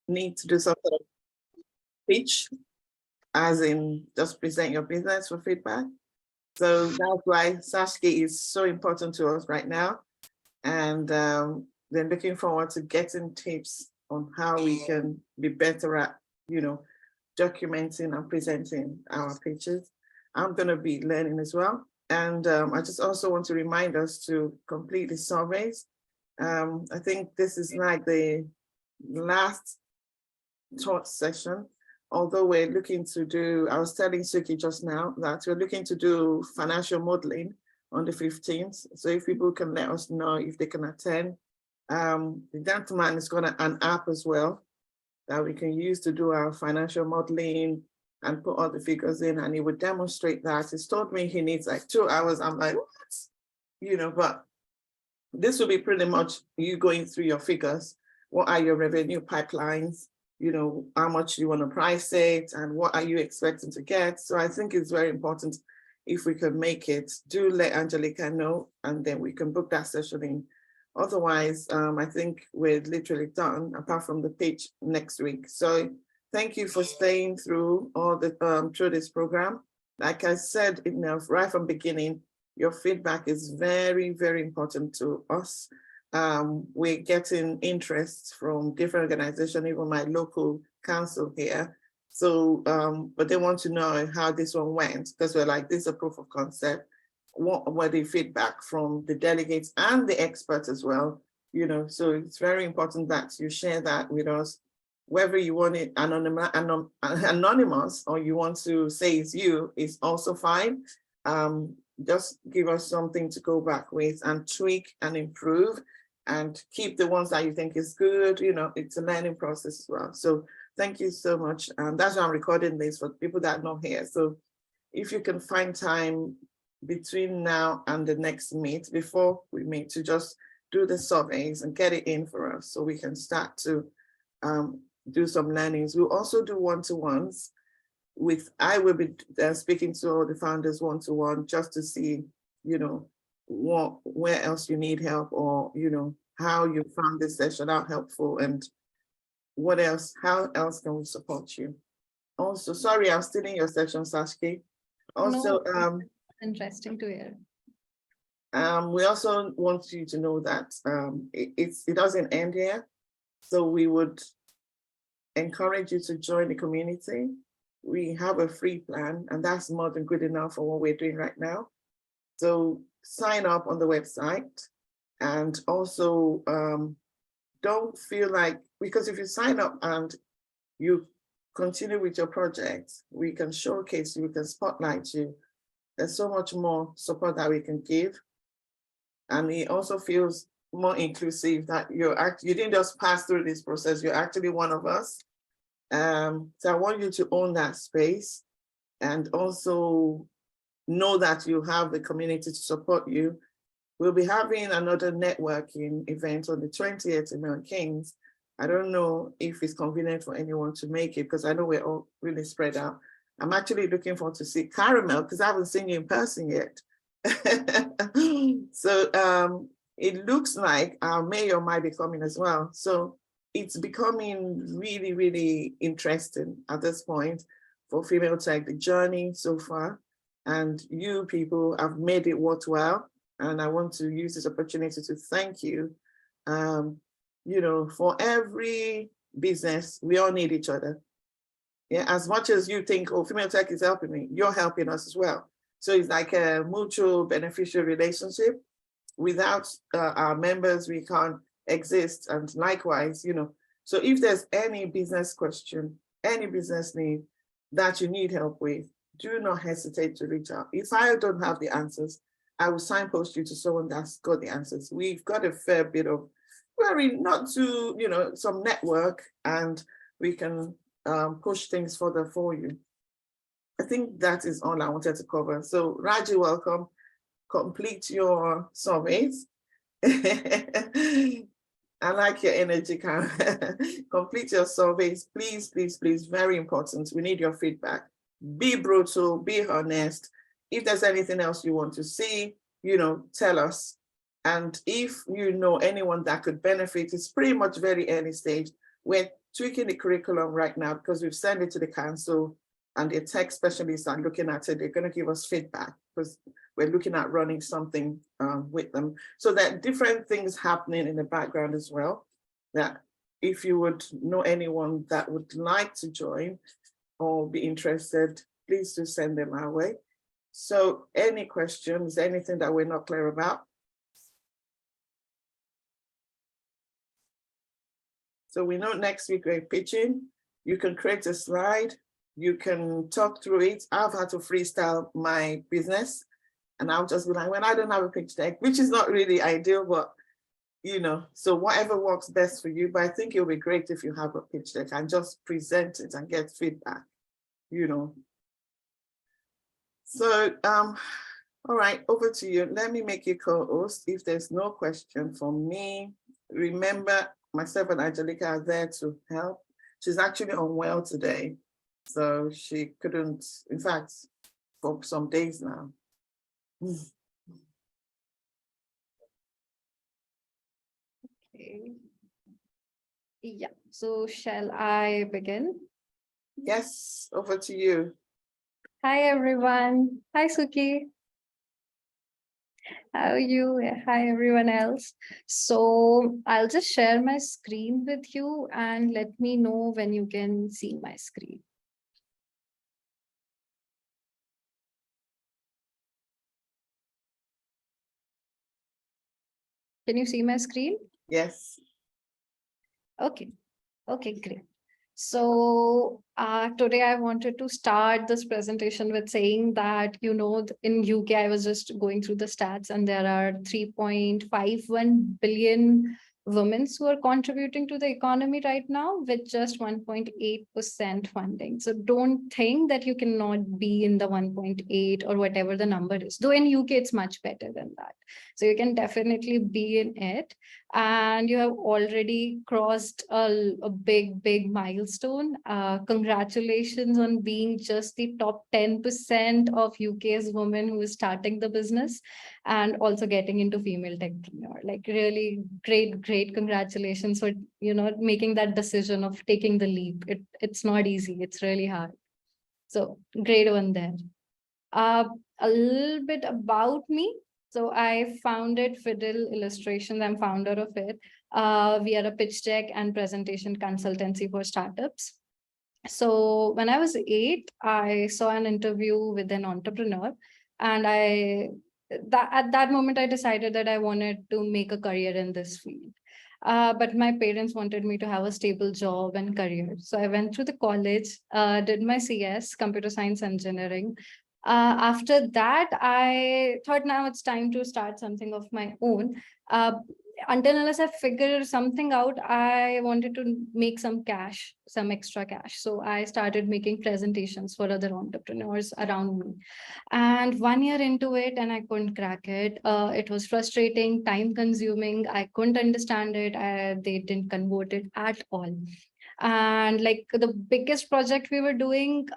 need to do some sort of pitch, as in just present your business for feedback. So that's why Sakshi is so important to us right now. And then looking forward to getting tips on how we can be better at, documenting and presenting our pitches. I'm going to be learning as well. And I just also want to remind us to complete the surveys. I think this is like the last thought session, although we're looking to do, I was telling Suki just now that we're looking to do financial modeling on the 15th. So if people can let us know if they can attend. The gentleman has got an app as well that we can use to do our financial modeling and put all the figures in, and he would demonstrate that. He's told me he needs like 2 hours. I'm like, what? But this will be pretty much you going through your figures. What are your revenue pipelines? How much you want to price it and what are you expecting to get? So I think it's very important if we can make it. Do let Angelica know, and then we can book that session in. Otherwise, I think we're literally done, apart from the pitch next week. So thank you for staying through all the through this program. Like I said, right from the beginning, your feedback is very, very important to us. We're getting interest from different organizations, even my local council here. So, but they want to know how this one went, because we're like, this is a proof of concept. What were the feedback from the delegates and the experts as well? So it's very important that you share that with us, whether you want it anonymous or you want to say it's you, is also fine. Just give us something to go back with and tweak and improve, and keep the ones that you think is good. It's a learning process as well. So thank you so much. That's why I'm recording this for people that are not here. So if you can find time between now and the next meet, before we meet, to just do the surveys and get it in for us so we can start to do some learnings. We'll also do one-to-ones I will be speaking to all the founders one-to-one just to see, where else you need help, or, how you found this session out helpful, and what else, how else can we support you? Also, sorry, I'm still in your session, Sakshi. Also, no, interesting to hear. We also want you to know that it doesn't end here. So we would encourage you to join the community. We have a free plan, and that's more than good enough for what we're doing right now. So sign up on the website, and also don't feel like, because if you sign up and you continue with your project, we can showcase you, we can spotlight you. There's so much more support that we can give. And it also feels more inclusive that you didn't just pass through this process, you're actually one of us. So I want you to own that space, and also know that you have the community to support you. We'll be having another networking event on the 20th in Milton Keynes. I don't know if it's convenient for anyone to make it, because I know we're all really spread out. I'm actually looking forward to see Caramel, because I haven't seen you in person yet. So it looks like our mayor might be coming as well. So it's becoming really, really interesting at this point for female tech, the journey so far. And you people have made it worthwhile. And I want to use this opportunity to thank you. For every business, we all need each other. Yeah, as much as you think, oh, female tech is helping me, you're helping us as well. So it's like a mutual beneficial relationship. Without our members, we can't exist. And likewise, so if there's any business question, any business need that you need help with, do not hesitate to reach out. If I don't have the answers, I will signpost you to someone that's got the answers. We've got a fair bit of, not to, some network, and we can push things further for you. I think that is all I wanted to cover. So Raji, welcome. Complete your surveys. I like your energy, Karen. Complete your surveys, please, please, please. Very important. We need your feedback. Be brutal, be honest. If there's anything else you want to see, tell us. And if you know anyone that could benefit, it's pretty much very early stage. We're tweaking the curriculum right now because we've sent it to the council and the tech specialists are looking at it. They're going to give us feedback because we're looking at running something with them. So there are different things happening in the background as well, that if you would know anyone that would like to join or be interested, please do send them our way. So any questions, anything that we're not clear about? So we know next week we're pitching. You can create a slide. You can talk through it. I've had to freestyle my business and I'll just be like, well, I don't have a pitch deck, which is not really ideal, but you know, so whatever works best for you. But I think it'll be great if you have a pitch deck and just present it and get feedback, you know. So, all right, over to you. Let me make you co-host. If there's no question from me, remember myself and Angelica are there to help. She's actually unwell today, so she couldn't, in fact, for some days now. Okay. Yeah, so shall I begin? Yes, over to you. Hi, everyone. Hi, Suki. How are you? Hi, everyone else. So I'll just share my screen with you and let me know when you can see my screen. Can you see my screen? Yes. Okay. Okay, great. So today I wanted to start this presentation with saying that, you know, in UK, I was just going through the stats and there are 3.51 billion women who are contributing to the economy right now with just 1.8% funding. So don't think that you cannot be in the 1.8 or whatever the number is. Though in UK, it's much better than that. So you can definitely be in it. And you have already crossed a big milestone. Congratulations on being just the top 10% of UK's women who is starting the business and also getting into female techpreneur. Like really great congratulations for, you know, making that decision of taking the leap. It's not easy. It's really hard. So great one there. A little bit about me. So I founded Fiddle Illustrations. I'm founder of it. We are a pitch deck and presentation consultancy for startups. So when I was 8, I saw an interview with an entrepreneur, and at that moment I decided that I wanted to make a career in this field. But my parents wanted me to have a stable job and career. So I went through the college, did my CS, computer science engineering. After that, I thought now it's time to start something of my own. Until unless I figure something out, I wanted to make some cash, some extra cash. So I started making presentations for other entrepreneurs around me. And 1 year into it, and I couldn't crack it. It was frustrating, time consuming. I couldn't understand it. They didn't convert it at all. And like the biggest project we were doing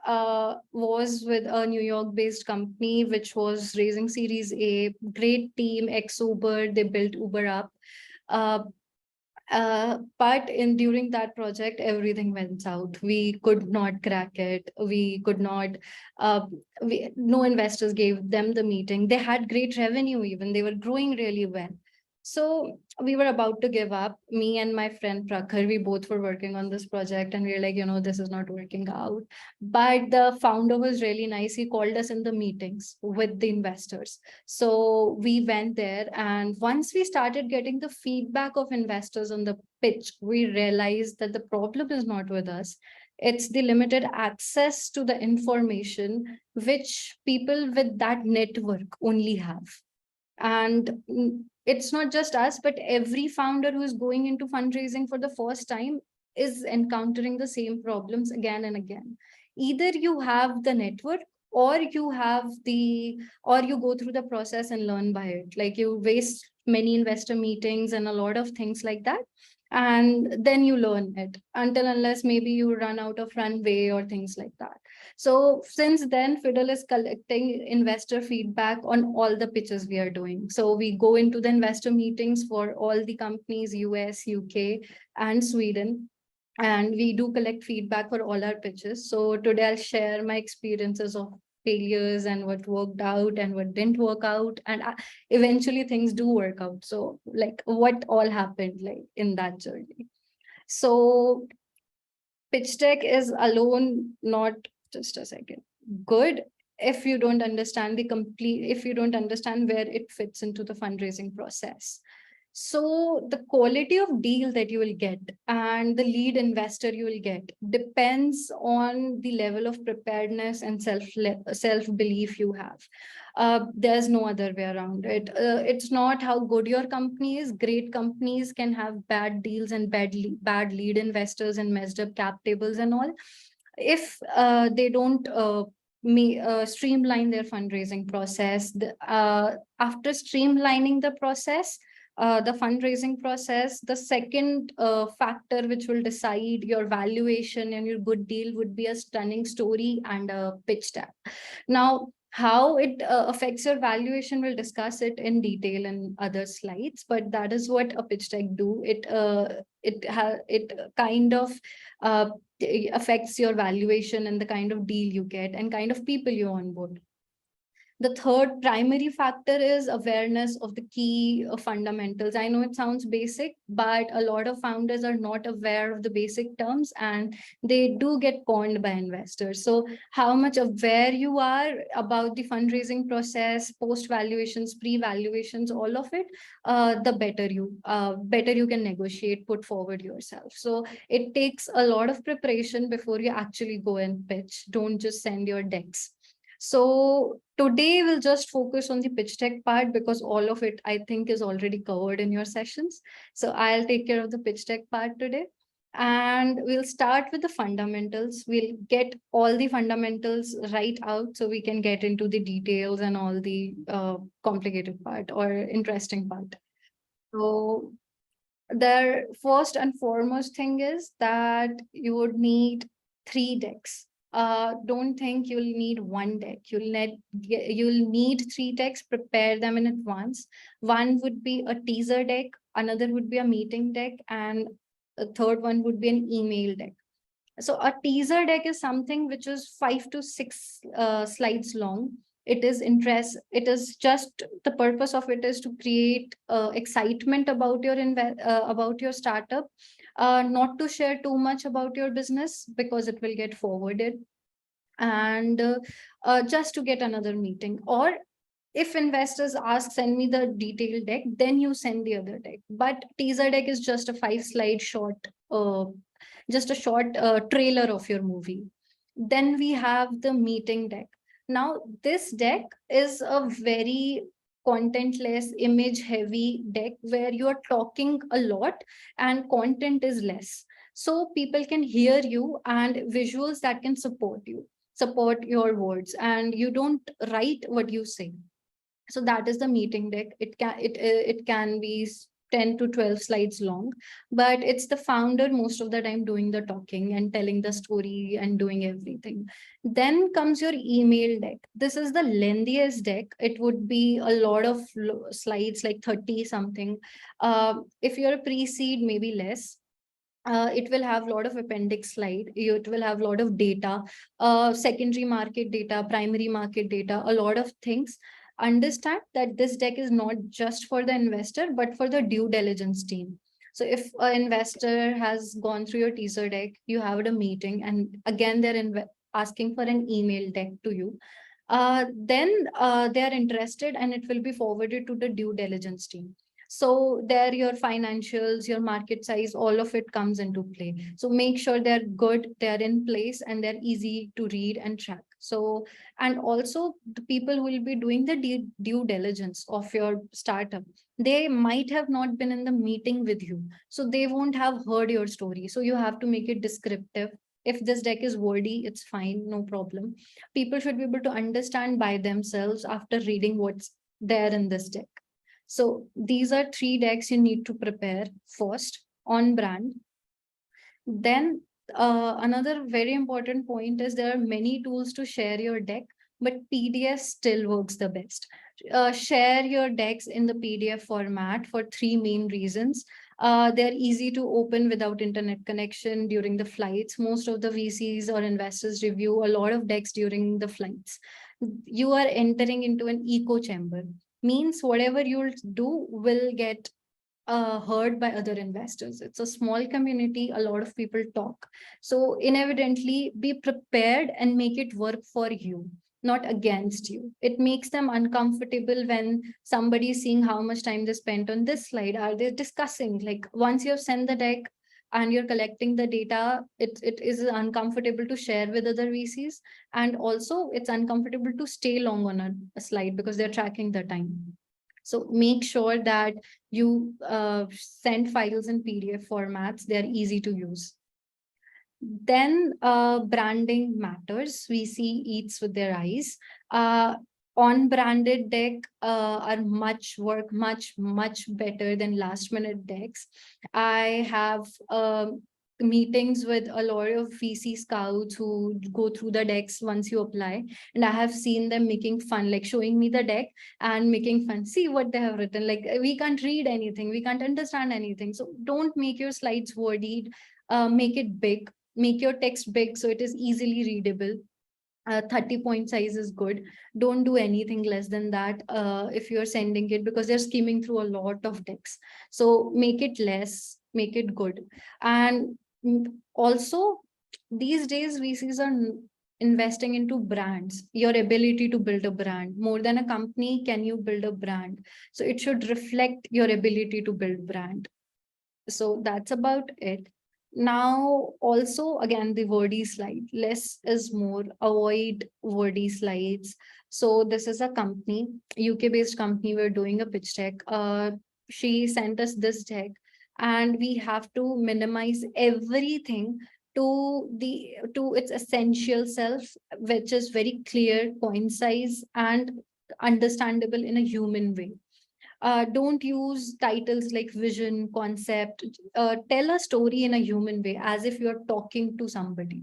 was with a New York based company which was raising series A. Great team, ex Uber. They built Uber up. uh, but in during that project, everything went out. We could not crack it. We could not. Uh, no investors gave them the meeting. They had great revenue. Even they were growing really well. So we were about to give up. Me and my friend Prakhar, we both were working on this project, and we were like, you know, this is not working out. But the founder was really nice. He called us in the meetings with the investors. So we went there, and once we started getting the feedback of investors on the pitch, we realized that the problem is not with us. It's the limited access to the information which people with that network only have. And it's not just us, but every founder who is going into fundraising for the first time is encountering the same problems again and again. Either you have the network, or you have the, or you go through the process and learn by it. Like you waste many investor meetings and a lot of things like that, and then you learn it, until unless maybe you run out of runway or things like that. So since then, Fiddle is collecting investor feedback on all the pitches we are doing. So we go into the investor meetings for all the companies, US, UK, and Sweden. and we do collect feedback for all our pitches. So today I'll share my experiences of failures and what worked out and what didn't work out, and eventually things do work out. So like what all happened like in that journey. So pitch deck is alone not, just a second, good if you don't understand the complete, if you don't understand where it fits into the fundraising process. So the quality of deal that you will get and the lead investor you will get depends on the level of preparedness and self belief you have. There's no other way around it. It's not how good your company is. Great companies can have bad deals and bad lead investors and messed up cap tables and all. If they don't streamline their fundraising process, after streamlining the process, the fundraising process, the second factor which will decide your valuation and your good deal would be a stunning story and a pitch deck. Now, how it affects your valuation, we'll discuss it in detail in other slides, but that is what a pitch deck do. It kind of uh, affects your valuation and the kind of deal you get and kind of people you onboard. The third primary factor is awareness of the key fundamentals. I know it sounds basic, but a lot of founders are not aware of the basic terms and they do get conned by investors. So how much aware you are about the fundraising process, post valuations, pre valuations, all of it, the better you can negotiate, put forward yourself. So it takes a lot of preparation before you actually go and pitch. Don't just send your decks. So today we'll just focus on the pitch deck part because all of it I think is already covered in your sessions. So I'll take care of the pitch deck part today. And we'll start with the fundamentals. We'll get all the fundamentals right out so we can get into the details and all the complicated part or interesting part. So the first and foremost thing is that you would need 3 decks. Don't think you'll need one deck. You'll need 3 decks. Prepare them in advance. One would be a teaser deck, another would be a meeting deck, and a third one would be an email deck. So a teaser deck is something which is 5 to 6 slides long. It is interest. It is just the purpose of it is to create excitement about about your startup, not to share too much about your business because it will get forwarded, and just to get another meeting. Or if investors ask, send me the detailed deck, then you send the other deck. But teaser deck is just a 5 slide short, just a short trailer of your movie. Then we have the meeting deck. Now, this deck is a very contentless, image heavy deck where you are talking a lot and content is less. So people can hear you and visuals that can support your words, and you don't write what you say. So that is the meeting deck. It can be 10 to 12 slides long, but it's the founder most of the time doing the talking and telling the story and doing everything. Then comes your email deck. This is the lengthiest deck. It would be a lot of slides, like 30 something. If you're a pre-seed, maybe less. It will have a lot of appendix slide. It will have a lot of data, secondary market data, primary market data, a lot of things. Understand that this deck is not just for the investor, but for the due diligence team. So if an investor has gone through your teaser deck, you have a meeting, and again, they're asking for an email deck to you. Then they are interested and it will be forwarded to the due diligence team. So there your financials, your market size, all of it comes into play. So make sure they're good, they're in place, and they're easy to read and track. So, and also the people who will be doing the due diligence of your startup, they might have not been in the meeting with you. So they won't have heard your story. So you have to make it descriptive. If this deck is wordy, it's fine, no problem. People should be able to understand by themselves after reading what's there in this deck. So these are 3 decks you need to prepare first on brand. Then another very important point is there are many tools to share your deck, but PDF still works the best. Share your decks in the PDF format for 3 main reasons. They're easy to open without internet connection during the flights. Most of the VCs or investors review a lot of decks during the flights. You are entering into an echo chamber, means whatever you'll do will get heard by other investors. It's a small community, a lot of people talk. So inevitably be prepared and make it work for you, not against you. It makes them uncomfortable when somebody is seeing how much time they spent on this slide. Are they discussing? Like once you've sent the deck and you're collecting the data, it is uncomfortable to share with other VCs. And also it's uncomfortable to stay long on a slide because they're tracking the time. So make sure that you send files in PDF formats. They're easy to use. Then branding matters. VC eats with their eyes. On branded deck are much better than last minute decks. I have meetings with a lot of VC scouts who go through the decks once you apply, and I have seen them making fun, like showing me the deck and making fun. See what they have written. Like we can't read anything, we can't understand anything. So don't make your slides wordy. Make it big, make your text big so it is easily readable. 30-point size is good. Don't do anything less than that if you're sending it, because they're skimming through a lot of text. So make it less, make it good. And also these days VCs are investing into brands, your ability to build a brand. More than a company, can you build a brand? So it should reflect your ability to build brand. So that's about it. Now, also, again, the wordy slide. Less is more. Avoid wordy slides. So this is a company, UK-based company. We're doing a pitch deck. She sent us this deck, and we have to minimize everything to its essential self, which is very clear, concise, and understandable in a human way. Don't use titles like vision, concept. Tell a story in a human way, as if you're talking to somebody.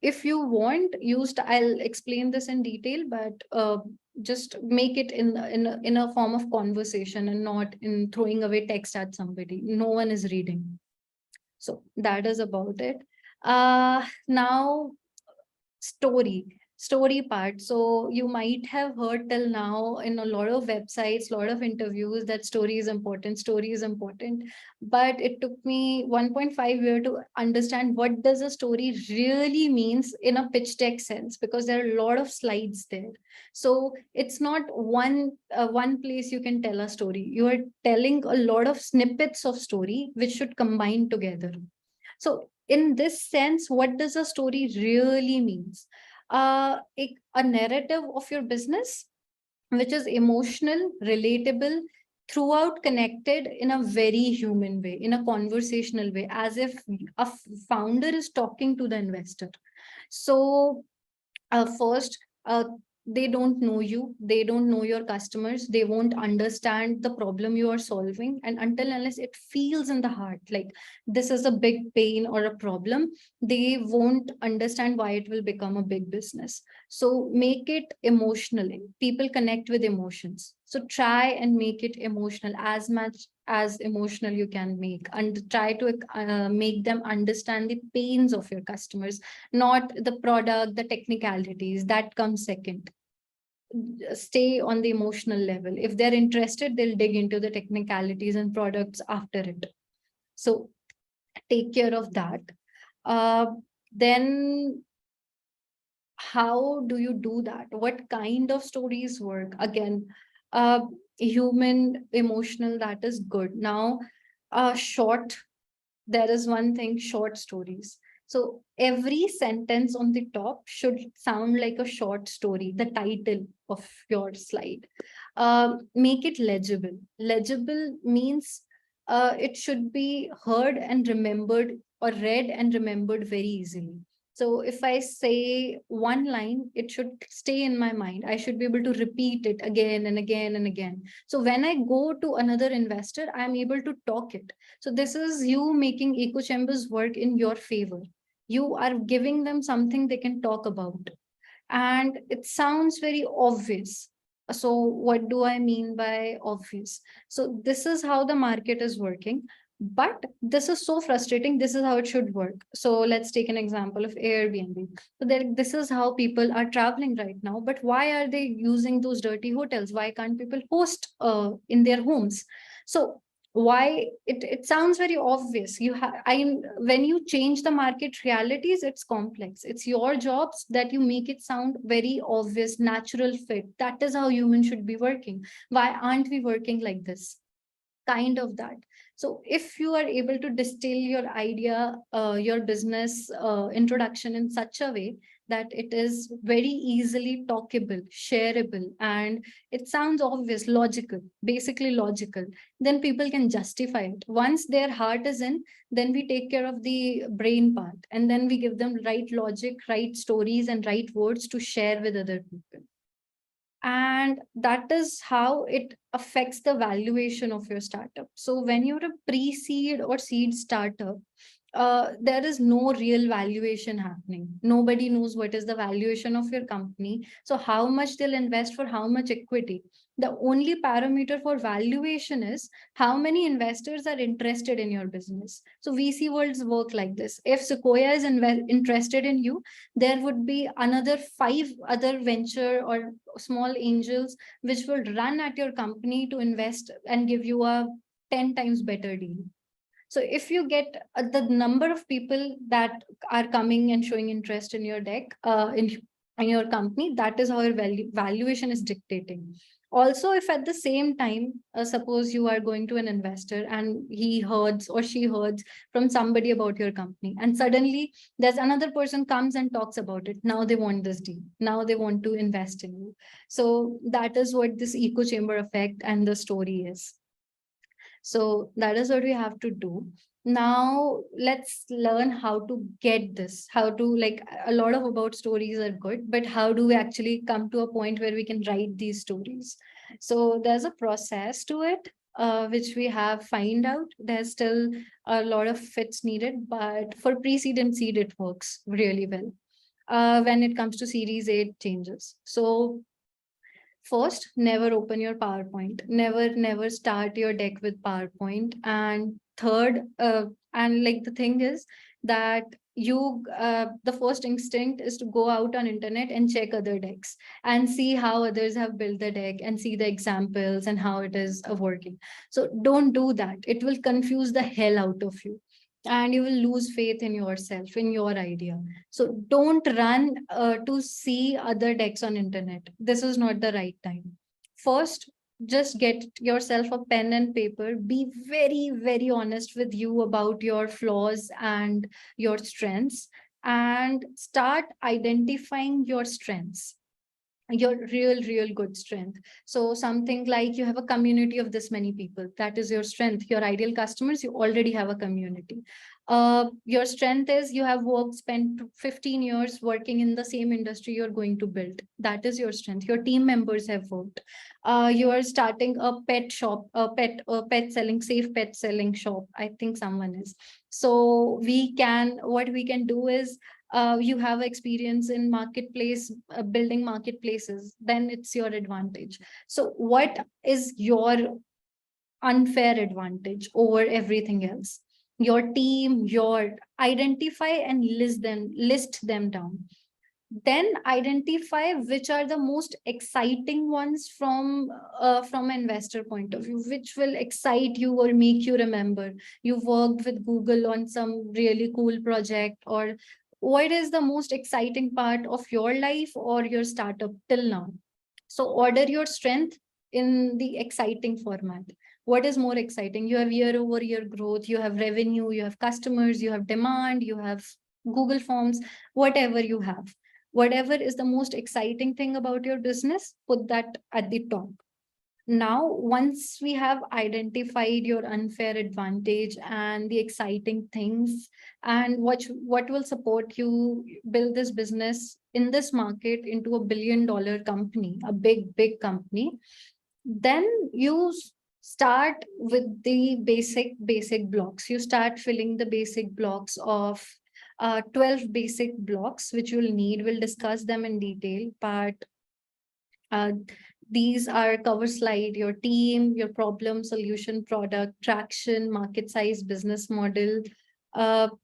If you want, I'll explain this in detail, but just make it in a form of conversation and not in throwing away text at somebody. No one is reading. So that is about it. Now, story part. So you might have heard till now in a lot of websites, lot of interviews, that story is important. But it took me 1.5 year to understand what does a story really means in a pitch deck sense, because there are a lot of slides there. So it's not one place you can tell a story. You are telling a lot of snippets of story which should combine together. So in this sense, what does a story really means? A narrative of your business, which is emotional, relatable, throughout connected in a very human way, in a conversational way, as if a founder is talking to the investor. So first, they don't know you, they don't know your customers, they won't understand the problem you are solving, and until unless it feels in the heart like this is a big pain or a problem, they won't understand why it will become a big business. So make it emotionally. People connect with emotions, so try and make it emotional, as much as emotional you can make, and try to make them understand the pains of your customers, not the product, the technicalities. That comes second. Stay on the emotional level. If they're interested, they'll dig into the technicalities and products after it. So take care of that. Then how do you do that? What kind of stories work? Again, human, emotional, that is good. Now, short, there is one thing, short stories. So every sentence on the top should sound like a short story, the title of your slide. Make it legible. Legible means it should be heard and remembered, or read and remembered very easily. So if I say one line, it should stay in my mind. I should be able to repeat it again and again and again. So when I go to another investor, I'm able to talk it. So this is you making echo chambers work in your favor. You are giving them something they can talk about. And it sounds very obvious. So what do I mean by obvious? So this is how the market is working, but this is so frustrating. This is how it should work. So let's take an example of Airbnb. So this is how people are traveling right now, but why are they using those dirty hotels? Why can't people host in their homes? So why it sounds very obvious. When you change the market realities, it's complex. It's your jobs that you make it sound very obvious, natural fit. That is how humans should be working. Why aren't we working like this? Kind of that. So if you are able to distill your idea, your business introduction in such a way that it is very easily talkable, shareable, and it sounds obvious, logical, basically logical, then people can justify it. Once their heart is in, then we take care of the brain part, and then we give them right logic, right stories, and right words to share with other people. And that is how it affects the valuation of your startup. So when you're a pre-seed or seed startup, there is no real valuation happening. Nobody knows what is the valuation of your company. So how much they'll invest for how much equity. The only parameter for valuation is how many investors are interested in your business. So VC worlds work like this. If Sequoia is interested in you, there would be another 5 other venture or small angels which will run at your company to invest and give you a 10 times better deal. So if you get the number of people that are coming and showing interest in your deck, in your company, that is how your valuation is dictating. Also, if at the same time, suppose you are going to an investor and he hears or she hears from somebody about your company, and suddenly there's another person comes and talks about it. Now they want this deal. Now they want to invest in you. So that is what this echo chamber effect and the story is. So that is what we have to do. Now let's learn how to get this, how to, like, a lot of about stories are good, but how do we actually come to a point where we can write these stories? So there's a process to it, which we have find out. There's still a lot of fits needed, but for pre-seed and seed, it works really well. When it comes to series 8 changes. So first, never open your PowerPoint. Never start your deck with PowerPoint. And third, and like the thing is that the first instinct is to go out on internet and check other decks and see how others have built the deck and see the examples and how it is working. So don't do that. It will confuse the hell out of you and you will lose faith in yourself, in your idea. So don't run to see other decks on internet. This is not the right time. First, just get yourself a pen and paper. Be very, very honest with you about your flaws and your strengths, and start identifying your strengths, your real good strength. So something like you have a community of this many people, that is your strength. Your ideal customers, you already have a community. Your strength is you have spent 15 years working in the same industry you're going to build. That is your strength. Your team members have worked. You are starting a pet shop, a pet selling, safe pet selling shop. I think someone is. So what we can do is, you have experience in marketplace, building marketplaces, then it's your advantage. So what is your unfair advantage over everything else? Your team, your identify and list them down. Then identify which are the most exciting ones from an investor point of view, which will excite you or make you remember you worked with Google on some really cool project, or what is the most exciting part of your life or your startup till now. So order your strength in the exciting format. What is more exciting? You have year over year growth, you have revenue, you have customers, you have demand, you have Google Forms, whatever you have. Whatever is the most exciting thing about your business, put that at the top. Now, once we have identified your unfair advantage and the exciting things and what will support you build this business in this market into $1 billion company, a big company, then you start with the basic blocks. You start filling the basic blocks of 12 basic blocks, which you'll need. We'll discuss them in detail, but uh, these are cover slide, your team, your problem, solution, product, traction, market size, business model,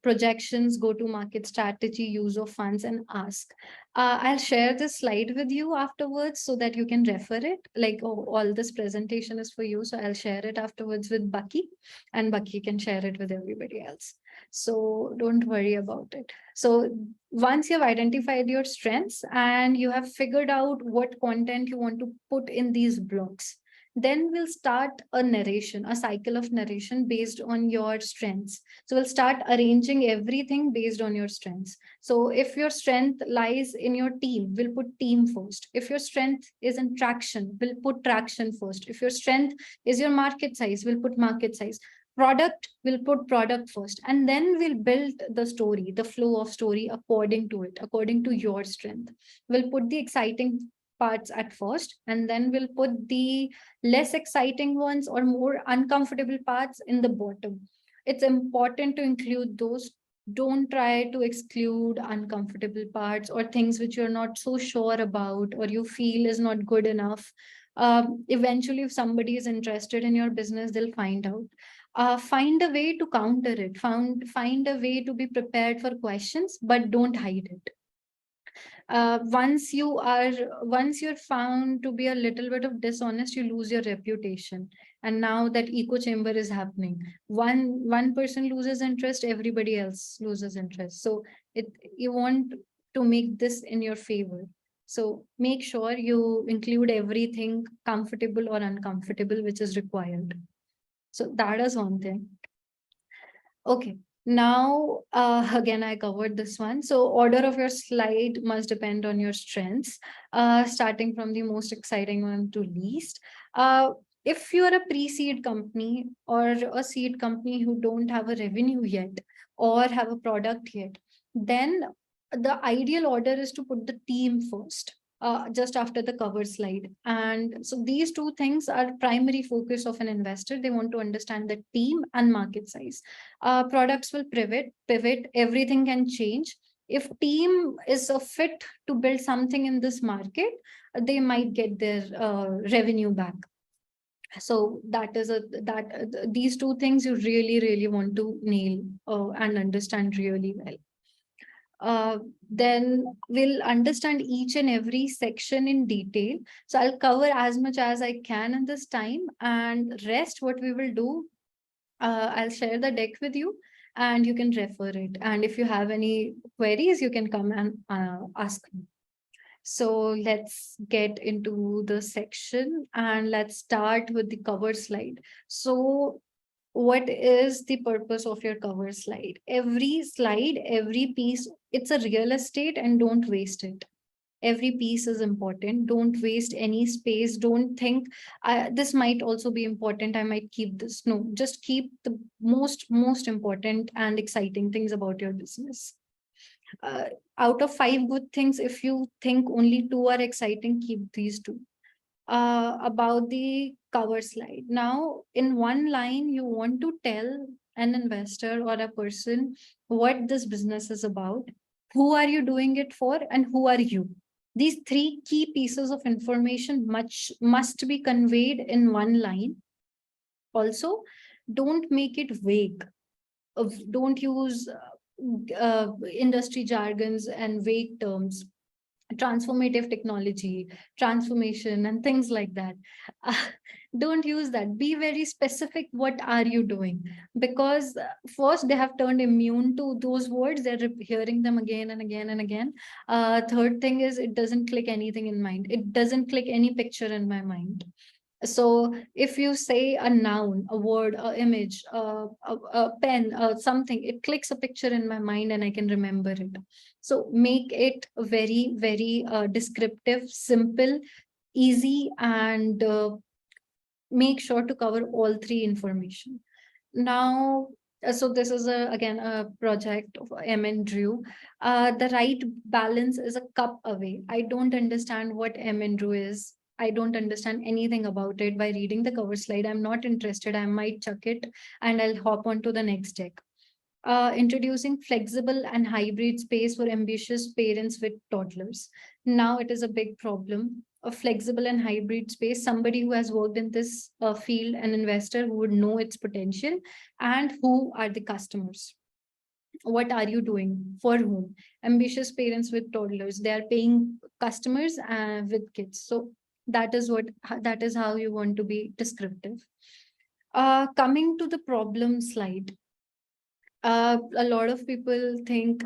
projections, go to market strategy, use of funds, and ask. I'll share this slide with you afterwards so that you can refer it. Like, oh, all this presentation is for you. So I'll share it afterwards with Bucky, and Bucky can share it with everybody else. So don't worry about it. So once you've identified your strengths and you have figured out what content you want to put in these blocks, then we'll start a narration, a cycle of narration based on your strengths. So we'll start arranging everything based on your strengths. So if your strength lies in your team, we'll put team first. If your strength is in traction, we'll put traction first. If your strength is your market size, we'll put market size. Product, we'll put product first, and then we'll build the story, the flow of story according to it, according to your strength. We'll put the exciting parts at first, and then we'll put the less exciting ones or more uncomfortable parts in the bottom. It's important to include those. Don't try to exclude uncomfortable parts or things which you're not so sure about or you feel is not good enough. Eventually, if somebody is interested in your business, they'll find out. Find a way to counter it. Find a way to be prepared for questions, but don't hide it. Once you're found to be a little bit of dishonest, you lose your reputation. And now that echo chamber is happening, one person loses interest, everybody else loses interest. So you want to make this in your favor. So make sure you include everything comfortable or uncomfortable which is required. So that is one thing. Okay. Now, again, I covered this one. So order of your slide must depend on your strengths, starting from the most exciting one to least. If you're a pre-seed company or a seed company who don't have a revenue yet or have a product yet, then the ideal order is to put the team first, just after the cover slide. And so these two things are primary focus of an investor. They want to understand the team and market size. Products will pivot, everything can change. If team is a fit to build something in this market, they might get their revenue back. So these two things you really want to nail and understand really well. Then we'll understand each and every section in detail. So I'll cover as much as I can in this time, and rest what we will do, I'll share the deck with you and you can refer it. And if you have any queries, you can come and ask me. So let's get into the section and let's start with the cover slide. So what is the purpose of your cover slide? Every slide, every piece, it's a real estate and don't waste it. Every piece is important. Don't waste any space. Don't think this might also be important, I might keep this. No, just keep the most important and exciting things about your business. Out of 5 good things, if you think only 2 are exciting, keep these 2. About the cover slide. Now, in one line, you want to tell an investor or a person what this business is about, who are you doing it for, and who are you. These 3 key pieces of information must be conveyed in one line. Also, don't make it vague. Don't use industry jargons and vague terms. Transformative technology, transformation, and things like that. Don't use that. Be very specific. What are you doing? Because first, they have turned immune to those words. They're hearing them again and again and again. Third thing is it doesn't click anything in mind. It doesn't click any picture in my mind. So if you say a noun, a word, a image, a pen, something, it clicks a picture in my mind and I can remember it. So make it very descriptive, simple, easy, and make sure to cover all 3 information. Now, so this is again a project of M and Drew. The right balance is a cup away. I don't understand what M and Drew is. I don't understand anything about it. By reading the cover slide, I'm not interested. I might chuck it and I'll hop on to the next deck. Introducing flexible and hybrid space for ambitious parents with toddlers. Now it is a big problem. a flexible and hybrid space, somebody who has worked in this field, an investor who would know its potential, and who are the customers. What are you doing for whom? Ambitious parents with toddlers, they are paying customers with kids. So that is what, that is how you want to be descriptive. Coming to the problem slide, a lot of people think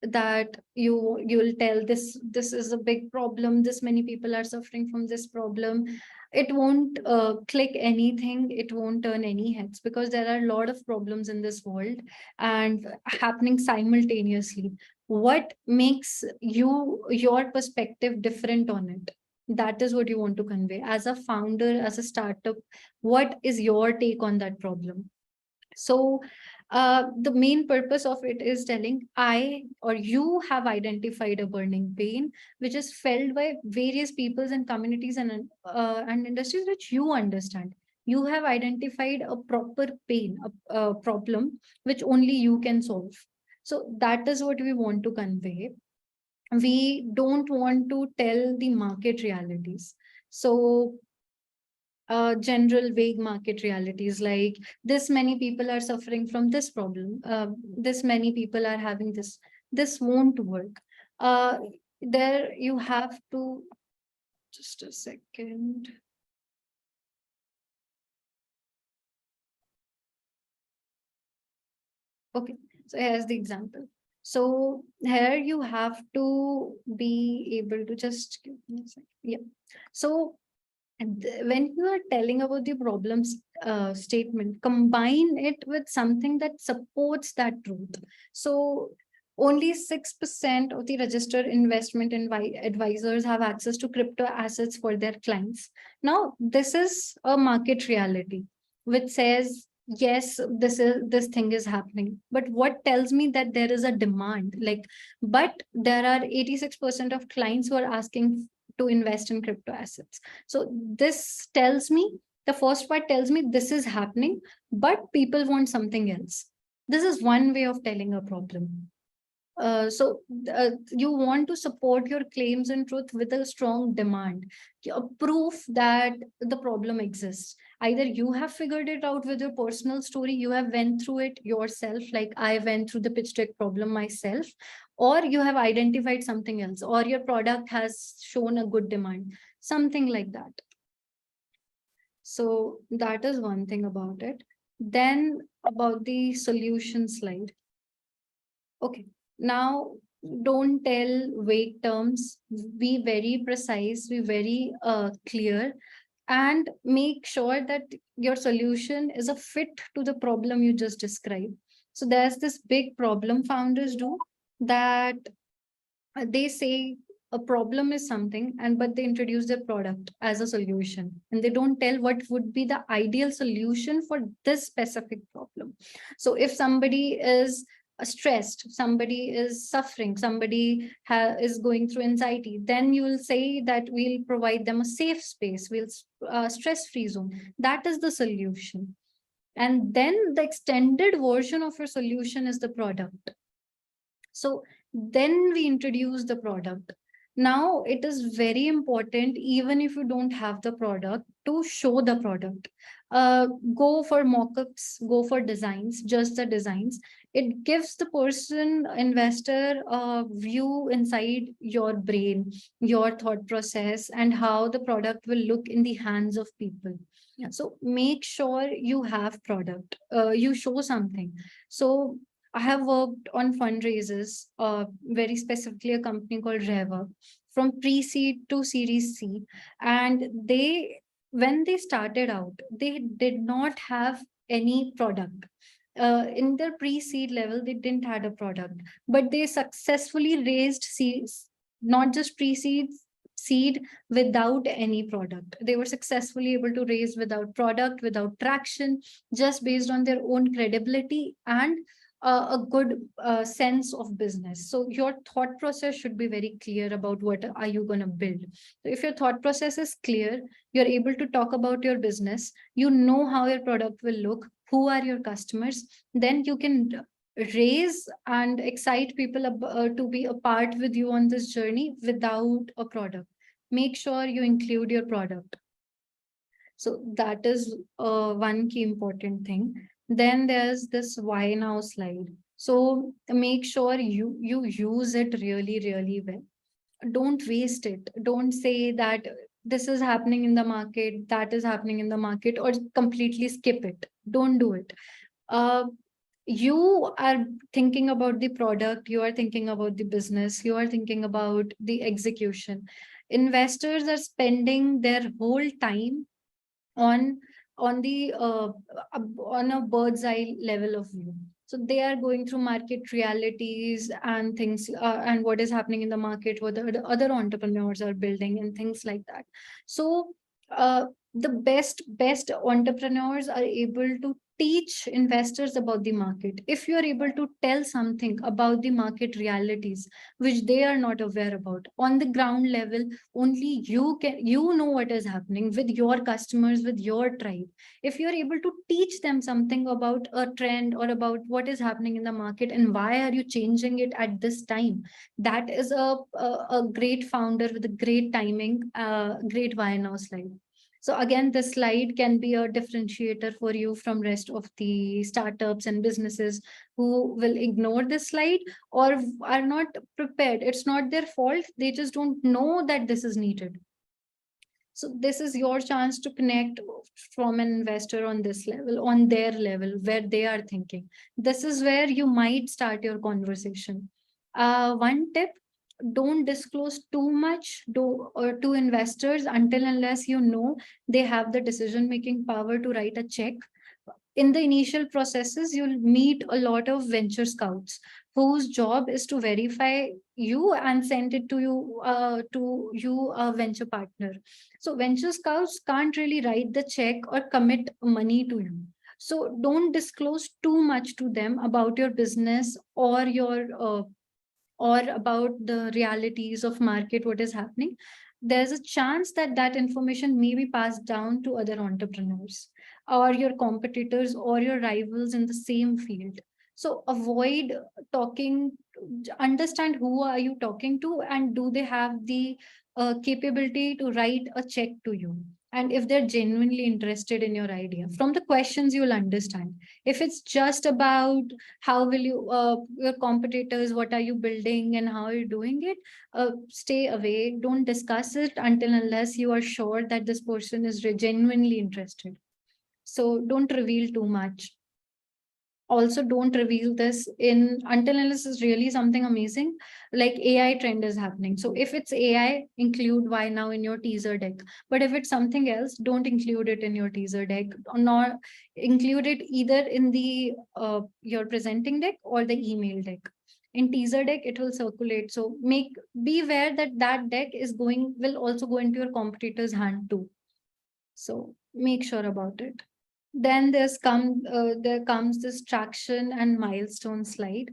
that you will tell this is a big problem, this many people are suffering from this problem. It won't click anything, it won't turn any heads, because there are a lot of problems in this world and happening simultaneously. What makes your perspective different on it? That is what you want to convey as a founder, as a startup. What is your take on that problem? So the main purpose of it is telling I or you have identified a burning pain which is felt by various peoples and communities and industries which you understand. You have identified a proper pain, a problem which only you can solve. So that is what we want to convey. We don't want to tell the market realities. So general vague market realities like this many people are suffering from this problem, this many people are having this won't work. uh, there you have to, just a second. Okay, so here's the example. So here you have to be able to just give me a second. Yeah. So when you are telling about the problems statement, combine it with something that supports that truth. So only 6% of the registered investment advisors have access to crypto assets for their clients. Now, this is a market reality which says, yes, this thing is happening. But what tells me that there is a demand? Like, but there are 86% of clients who are asking to invest in crypto assets. So this tells me, the first part tells me this is happening, but people want something else. This is one way of telling a problem. You want to support your claims and truth with a strong demand, a proof that the problem exists. Either you have figured it out with your personal story, you have went through it yourself, like I went through the pitch deck problem myself, or you have identified something else, or your product has shown a good demand, something like that. So that is one thing about it. Then about the solution slide. Okay, now don't tell vague terms, be very precise, be very clear, and make sure that your solution is a fit to the problem you just described. So there's this big problem founders do, that they say a problem is something, and but they introduce their product as a solution and they don't tell what would be the ideal solution for this specific problem. So if somebody is stressed, somebody is suffering, somebody is going through anxiety, then you will say that we'll provide them a safe space, we'll stress free zone. That is the solution. And then the extended version of your solution is the product. So then we introduce the product. Now it is very important, even if you don't have the product, to show the product. Go for mock-ups, go for designs, just the designs. It gives the person, investor, a view inside your brain, your thought process, and how the product will look in the hands of people. Yeah. So make sure you have product, you show something. So I have worked on fundraisers, very specifically a company called Reva, from pre-seed to Series C. And when they started out, they did not have any product. In their pre-seed level, they didn't have a product, but they successfully raised seeds, not just pre-seed, seed without any product. They were successfully able to raise without product, without traction, just based on their own credibility and a good sense of business. So your thought process should be very clear about what are you going to build. So if your thought process is clear, you're able to talk about your business, you know how your product will look, who are your customers, then you can raise and excite people to be a part with you on this journey without a product. make sure you include your product. So that is one key important thing. Then there's this why now slide. So make sure you use it really, really well. Don't waste it. Don't say that this is happening in the market, that is happening in the market, or completely skip it. Don't do it. uh, you are thinking about the product, you are thinking about the business, you are thinking about the execution. Investors are spending their whole time on on the on a bird's eye level of view. So they are going through market realities and things, and what is happening in the market, what the other entrepreneurs are building and things like that. So the best entrepreneurs are able to teach investors about the market. If you are able to tell something about the market realities which they are not aware about on the ground level, only you know what is happening with your customers, with your tribe. If you're able to teach them something about a trend or about what is happening in the market and why are you changing it at this time, that is a great founder with a great timing, great why now slide. So again, this slide can be a differentiator for you from rest of the startups and businesses who will ignore this slide or are not prepared. It's not their fault. They just don't know that this is needed. So this is your chance to connect from an investor on this level, on their level, where they are thinking. This is where you might start your conversation. One tip, don't disclose too much to investors until unless you know they have the decision making power to write a check. In the initial processes, you'll meet a lot of venture scouts whose job is to verify you and send it to you, a venture partner. So venture scouts can't really write the check or commit money to you. So don't disclose too much to them about your business or about the realities of market, what is happening. There's a chance that that information may be passed down to other entrepreneurs or your competitors or your rivals in the same field. So avoid talking, understand who are you talking to and do they have the capability to write a check to you, and if they're genuinely interested in your idea. From the questions you'll understand. If it's just about how will you your competitors, what are you building and how are you doing it, stay away. Don't discuss it until unless you are sure that this person is genuinely interested. So don't reveal too much. Also don't reveal this in until unless it's really something amazing, like AI trend is happening. So if it's AI, include why now in your teaser deck. But if it's something else, don't include it in your teaser deck, or nor include it either in the your presenting deck or the email deck. In teaser deck it will circulate, so make be aware that that deck is going will also go into your competitor's hand too. So make sure about it. Then there comes this traction and milestone slide.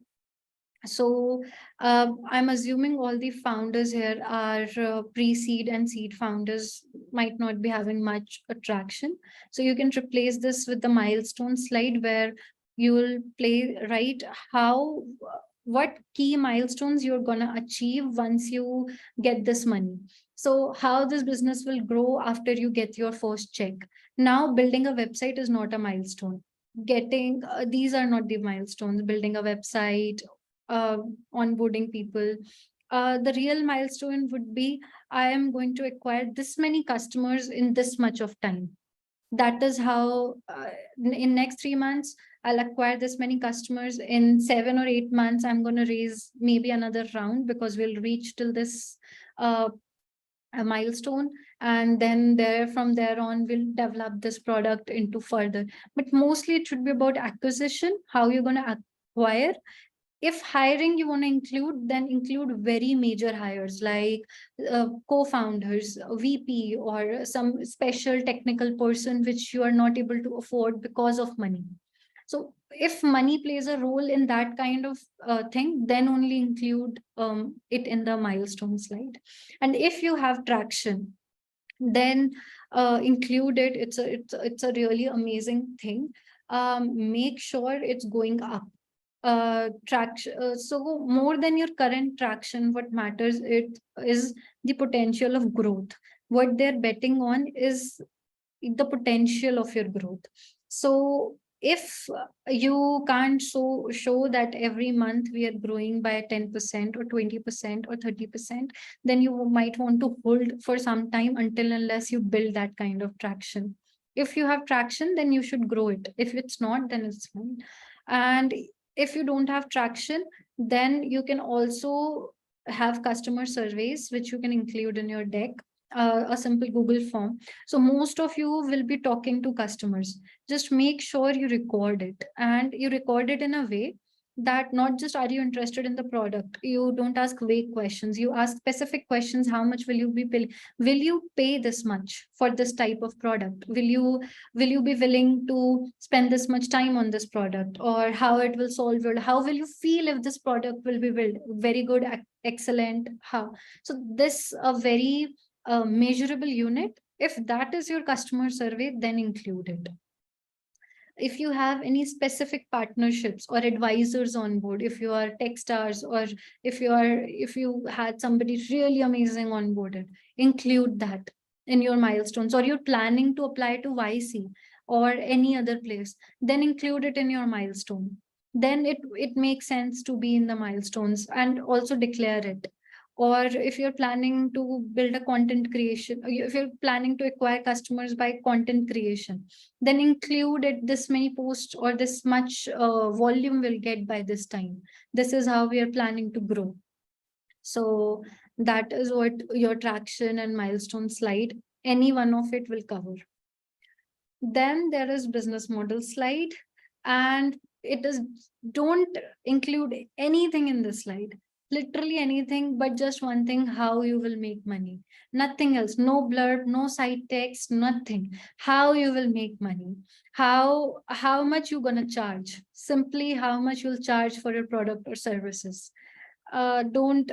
So I'm assuming all the founders here are pre-seed and seed founders, might not be having much attraction. So you can replace this with the milestone slide where you will play right how what key milestones you're gonna achieve once you get this money. So how this business will grow after you get your first check. Now building a website is not a milestone. Getting these are not the milestones. Building a website, uh, onboarding people. The real milestone would be I am going to acquire this many customers in this much of time. That is how in next 3 months I'll acquire this many customers. In 7 or 8 months, I'm going to raise maybe another round because we'll reach till this uh, a milestone, and then there from there on we'll develop this product into further. But mostly it should be about acquisition, how you're going to acquire. If hiring you want to include, then include very major hires like co-founders, a VP, or some special technical person which you are not able to afford because of money. So if money plays a role in that kind of thing, then only include it in the milestone slide. And if you have traction, then include it. It's a really amazing thing. Make sure it's going up. traction. So more than your current traction, what matters it is the potential of growth. What they're betting on is the potential of your growth. So if you can't show that every month we are growing by 10% or 20% or 30%, then you might want to hold for some time until unless you build that kind of traction. If you have traction, then you should grow it. If it's not, then it's fine. And if you don't have traction, then you can also have customer surveys, which you can include in your deck, a simple Google form. So most of you will be talking to customers. Just make sure you record it, and you record it in a way that not just are you interested in the product, you don't ask vague questions, you ask specific questions. How much will you be paying? Will you pay this much for this type of product? Will you be willing to spend this much time on this product? Or how it will solve your, how will you feel if this product will be built very good, excellent, how? So this a very measurable unit. If that is your customer survey, then include it. If you have any specific partnerships or advisors on board, if you are Techstars, or if you had somebody really amazing on boarded, include that in your milestones. Or you're planning to apply to YC or any other place, then include it in your milestone. Then it makes sense to be in the milestones, and also declare it. Or if you're planning to build a content creation, or if you're planning to acquire customers by content creation, then include it, this many posts or this much volume will get by this time. This is how we are planning to grow. So that is what your traction and milestone slide, any one of it will cover. Then there is business model slide, and it is, don't include anything in this slide, literally anything, but just one thing: how you will make money. Nothing else, no blurb, no side text, nothing. How you will make money, how much you gonna charge, simply how much you'll charge for your product or services. Don't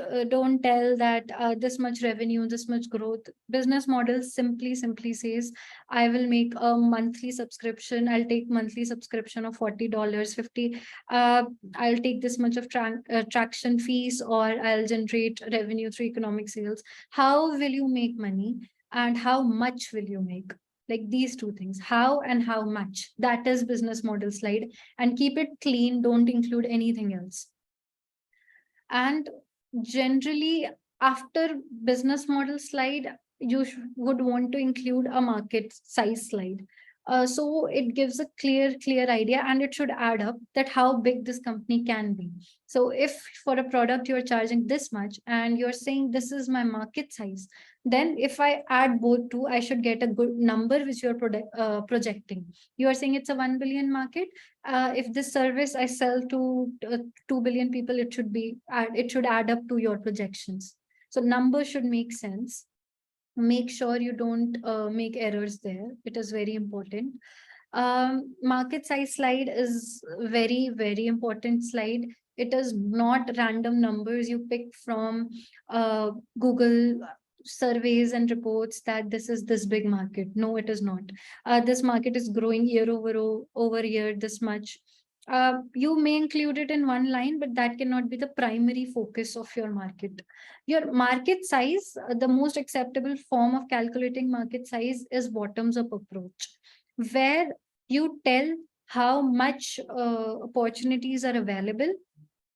tell that this much revenue, this much growth. Business model simply says, I will make a monthly subscription, I'll take monthly subscription of $40, 50, I'll take this much of traction fees, or I'll generate revenue through economic sales. How will you make money, and how much will you make? Like these two things, how and how much. That is business model slide, and keep it clean, don't include anything else. And generally, after business model slide, you would want to include a market size slide. So it gives a clear idea, and it should add up that how big this company can be. So if for a product you're charging this much and you're saying this is my market size, then if I add both two, I should get a good number which you're projecting. You are saying it's a 1 billion market. If this service I sell to 2 billion people, it should add up to your projections. So numbers should make sense. Make sure you don't make errors there. It is very important. Market size slide is very important slide. It is not random numbers you pick from Google surveys and reports that this is this big market. No, it is not. This market is growing year over year this much. You may include it in one line, but that cannot be the primary focus of your market. Your market size, the most acceptable form of calculating market size is bottoms up approach, where you tell how much opportunities are available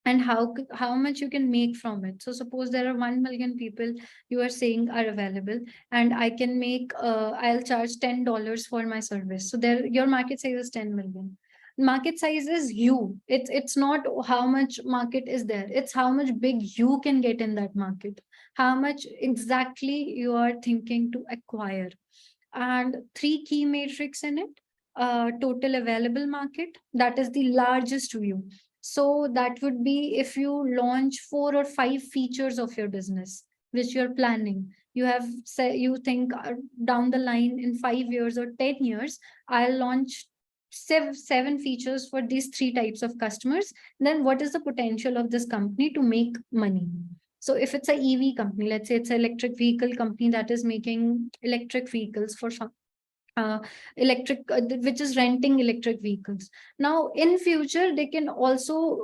and how much you can make from it. So suppose there are 1 million people you are saying are available, and I can make I'll charge $10 for my service. So there your market size is 10 million. Market size is you. It's not how much market is there, it's how much big you can get in that market, how much exactly you are thinking to acquire. And three key metrics in it: total available market, that is the largest view. So that would be if you launch 4 or 5 features of your business which you're planning. You have say you think down the line in 5 years or 10 years, I'll launch seven features for these 3 types of customers. Then what is the potential of this company to make money? So if it's a EV company, let's say it's an electric vehicle company that is making electric vehicles for uh, which is renting electric vehicles. Now in future they can also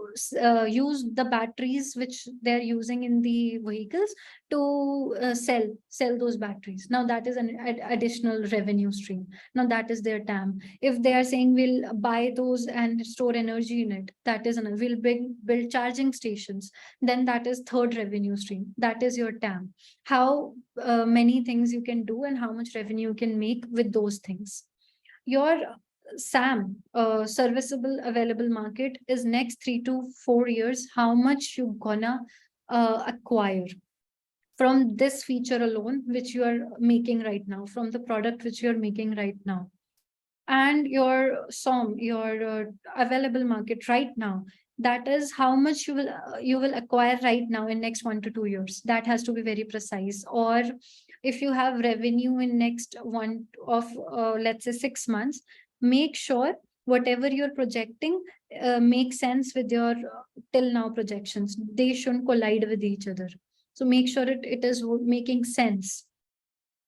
use the batteries which they're using in the vehicles to sell those batteries. Now that is an additional revenue stream. Now that is their TAM. If they are saying we'll buy those and store energy in it, that is another. We'll build charging stations, then that is third revenue stream. That is your TAM. How many things you can do and how much revenue you can make with those things. Your SAM, serviceable available market, is next 3 to 4 years. How much you gonna acquire from this feature alone, which you are making right now, from the product which you're making right now. And your SOM, your available market right now, that is how much you will acquire right now in next 1 to 2 years. That has to be very precise. Or if you have revenue in next one of let's say 6 months, make sure whatever you're projecting makes sense with your till now projections. They shouldn't collide with each other. So make sure it is making sense,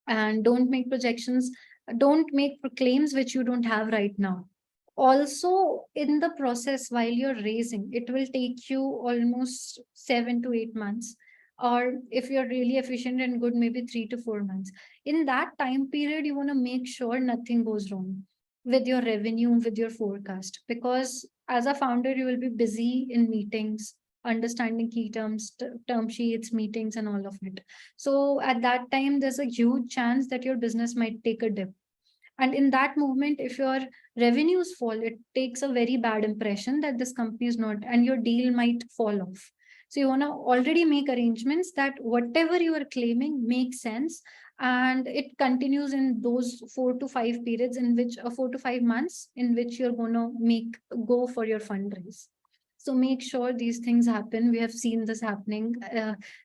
and don't make projections, don't make claims which you don't have right now. Also, in the process, while you're raising, it will take you almost 7 to 8 months, or if you're really efficient and good, maybe 3 to 4 months. In that time period, you want to make sure nothing goes wrong with your revenue, with your forecast, because as a founder you will be busy in meetings, understanding key terms, term sheets, meetings, and all of it. So at that time, there's a huge chance that your business might take a dip. And in that movement, if your revenues fall, it takes a very bad impression that this company is not, and your deal might fall off. So you want to already make arrangements that whatever you are claiming makes sense, and it continues in those 4 to 5 periods in which 4 to 5 months in which you're going to go for your fundraise. So make sure these things happen. We have seen this happening,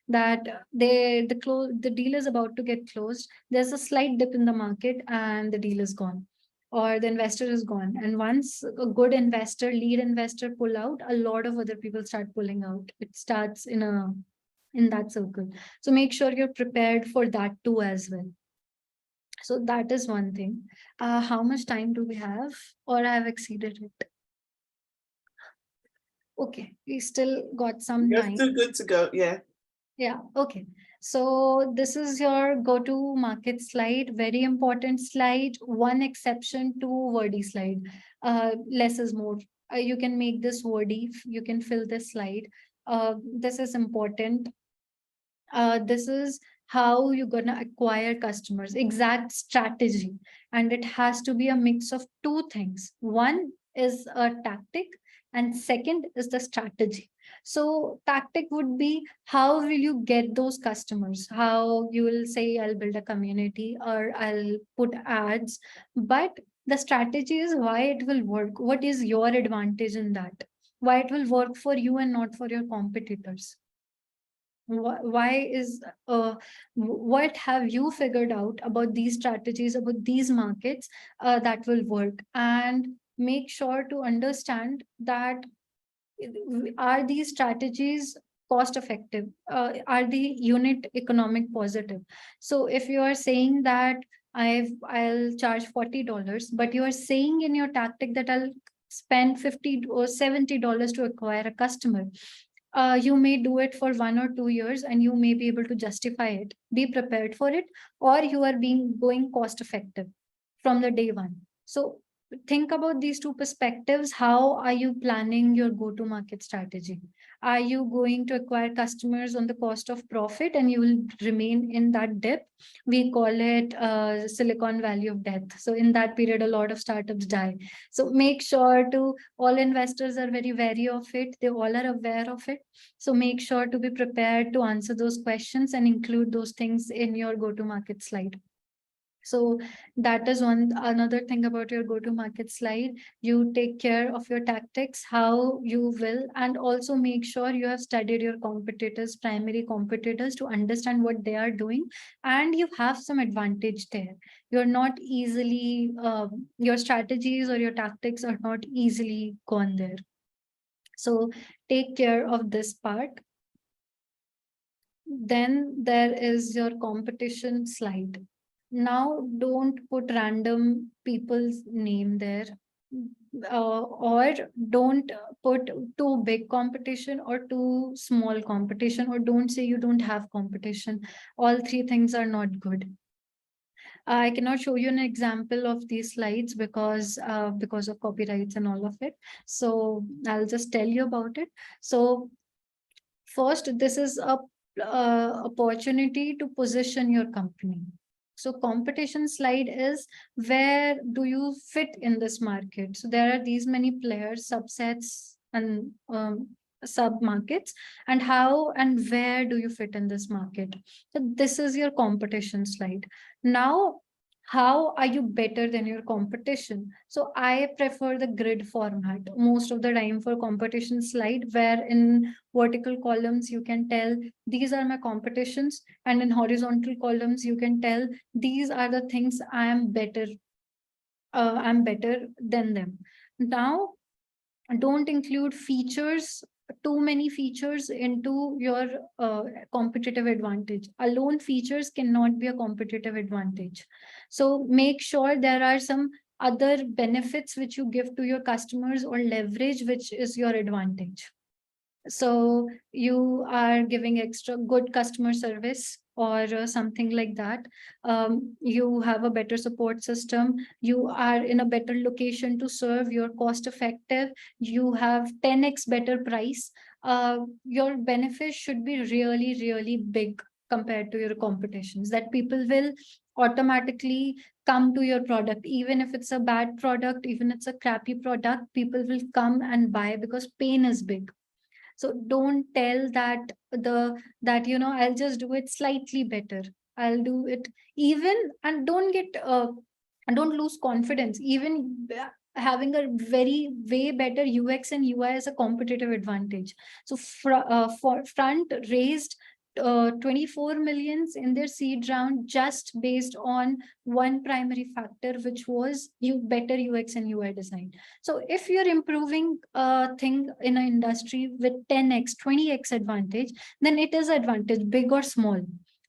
that the deal is about to get closed. There's a slight dip in the market and the deal is gone, or the investor is gone. And once a good investor, lead investor pull out, a lot of other people start pulling out. It starts in that circle. So make sure you're prepared for that too as well. So that is one thing. How much time do we have, or I have exceeded it? Okay, we still got some You're time. still good to go. Yeah. Yeah, okay. So this is your go-to market slide, very important slide. One exception to wordy slide. Less is more. You can make this wordy, you can fill this slide. This is important. This is how you're gonna acquire customers, exact strategy. And it has to be a mix of two things. One is a tactic, and second is the strategy. So tactic would be how will you get those customers? How you will say, I'll build a community or I'll put ads. But the strategy is why it will work. What is your advantage in that? Why it will work for you and not for your competitors? Why is what have you figured out about these strategies, about these markets, that will work? And make sure to understand that are these strategies cost effective, are the unit economic positive? So if you are saying that I'll charge $40, but you are saying in your tactic that I'll spend $50 or $70 to acquire a customer, you may do it for 1 or 2 years and you may be able to justify it, be prepared for it, or you are being going cost effective from the day one. So think about these two perspectives. How are you planning your go to market strategy? Are you going to acquire customers on the cost of profit and you will remain in that dip? We call it Silicon Valley of death. So in that period, a lot of startups die. So make sure to, all investors are very wary of it. They all are aware of it. So make sure to be prepared to answer those questions and include those things in your go to market slide. So that is another thing about your go to market slide. You take care of your tactics, how you will, and also make sure you have studied your competitors, primary competitors, to understand what they are doing, and you have some advantage there. You're not easily, your strategies or your tactics are not easily gone there. So take care of this part. Then there is your competition slide. Now, don't put random people's name there, or don't put too big competition or too small competition, or don't say you don't have competition. All three things are not good. I cannot show you an example of these slides because of copyrights and all of it. So I'll just tell you about it. So first, this is a opportunity to position your company. So competition slide is where do you fit in this market? So there are these many players, subsets, and sub markets, and how and where do you fit in this market? So this is your competition slide. Now, how are you better than your competition? So I prefer the grid format most of the time for competition slide, where in vertical columns you can tell these are my competitions, and in horizontal columns you can tell these are the things I'm better than them. Now, don't include features, too many features into your competitive advantage. Alone features cannot be a competitive advantage. So make sure there are some other benefits which you give to your customers, or leverage which is your advantage. So you are giving extra good customer service, or something like that. You have a better support system. You are in a better location to serve. You're cost effective. You have 10x better price. Your benefits should be really, really big compared to your competitions, that people will automatically come to your product. Even if it's a bad product, even it's a crappy product, people will come and buy because pain is big. So don't tell that I'll just do it slightly better, I'll do it even, and don't lose confidence. Even having a very way better UX and UI is a competitive advantage. So for front raised 24 millions in their seed round, just based on one primary factor, which was better UX and UI design. So if you're improving a thing in an industry with 10x, 20x advantage, then it is advantage, big or small.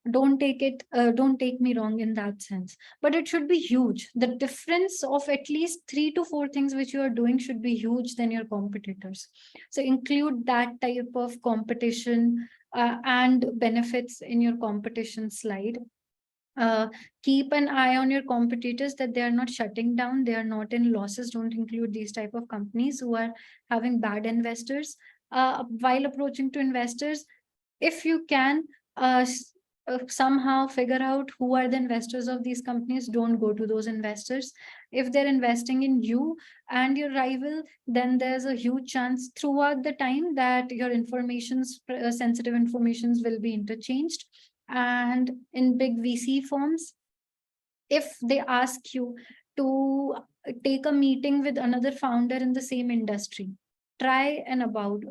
Don't take me wrong in that sense, but it should be huge. The difference of at least 3 to 4 things which you are doing should be huge than your competitors. So include that type of competition and benefits in your competition slide. uh, Keep an eye on your competitors, that they are not shutting down, they are not in losses. Don't include these type of companies who are having bad investors. While approaching to investors, if you can somehow figure out who are the investors of these companies, don't go to those investors. If they're investing in you and your rival, then there's a huge chance throughout the time that your informations, sensitive informations, will be interchanged. And in big VC firms, if they ask you to take a meeting with another founder in the same industry, try and avoid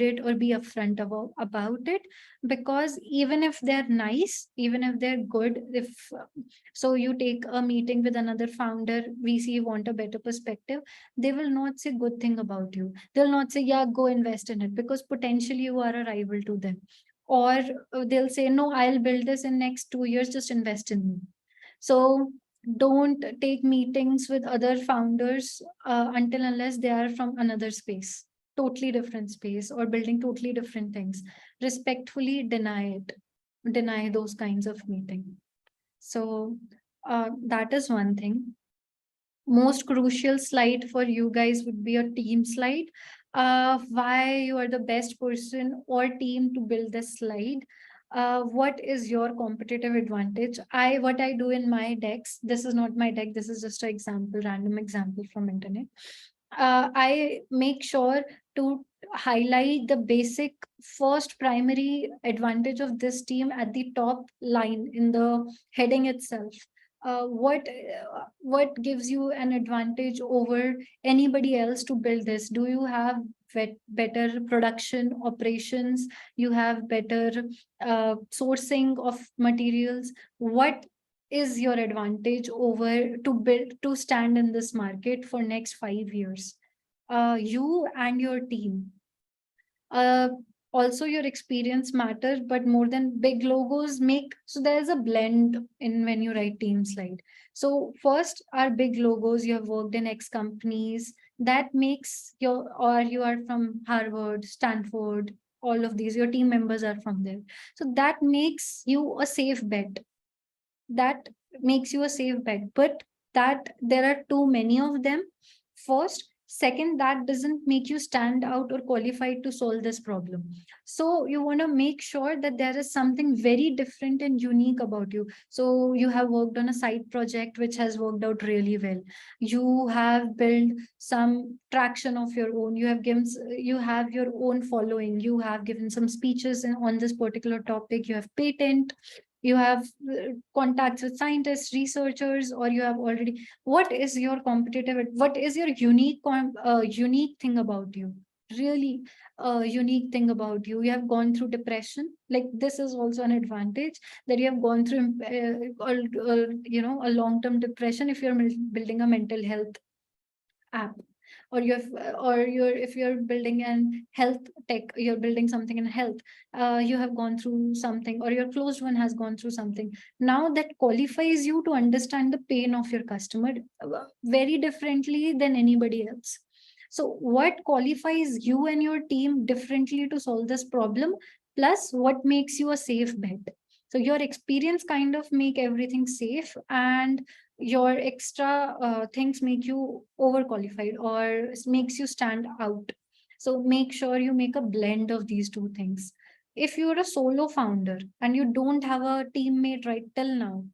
it, or be upfront about it. Because even if they're nice, even if they're good, if so you take a meeting with another founder, VC want a better perspective, they will not say good thing about you. They'll not say, yeah, go invest in it, because potentially you are a rival to them. Or they'll say, no, I'll build this in next 2 years, just invest in me. So don't take meetings with other founders until unless they are from another space, totally different space, or building totally different things. Respectfully deny it, deny those kinds of meeting. So that is one thing. Most crucial slide for you guys would be a team slide. Why you are the best person or team to build this slide. What is your competitive advantage? What I do in my decks, this is not my deck, this is just an example, random example from internet. I make sure to highlight the basic first primary advantage of this team at the top line in the heading itself. What gives you an advantage over anybody else to build this? Do you have better production operations? You have better sourcing of materials? What is your advantage over to build to stand in this market for next 5 years? You and your team. Also your experience matters, but more than big logos make, so there's a blend in when you write team slide. So first are big logos, you have worked in X companies, that makes your, or you are from Harvard, Stanford, all of these, your team members are from there, so that makes you a safe bet, that makes you a safe bet. But that there are too many of them, first. Second, that doesn't make you stand out or qualified to solve this problem. So you want to make sure that there is something very different and unique about you. So you have worked on a side project which has worked out really well, you have built some traction of your own, you have given, you have your own following, you have given some speeches on this particular topic, you have patent, you have contacts with scientists, researchers, or you have already, what is your competitive, what is your unique unique thing about you, really unique thing about you. You have gone through depression, like this is also an advantage, that you have gone through a long term depression if you're building a mental health app, or you're, if you're building an health tech, you're building something in health, you have gone through something, or your closed one has gone through something, now that qualifies you to understand the pain of your customer very differently than anybody else. So what qualifies you and your team differently to solve this problem, plus what makes you a safe bet. So your experience kind of make everything safe, and your extra things make you overqualified or makes you stand out. So make sure you make a blend of these two things. If you're a solo founder and you don't have a teammate right till now,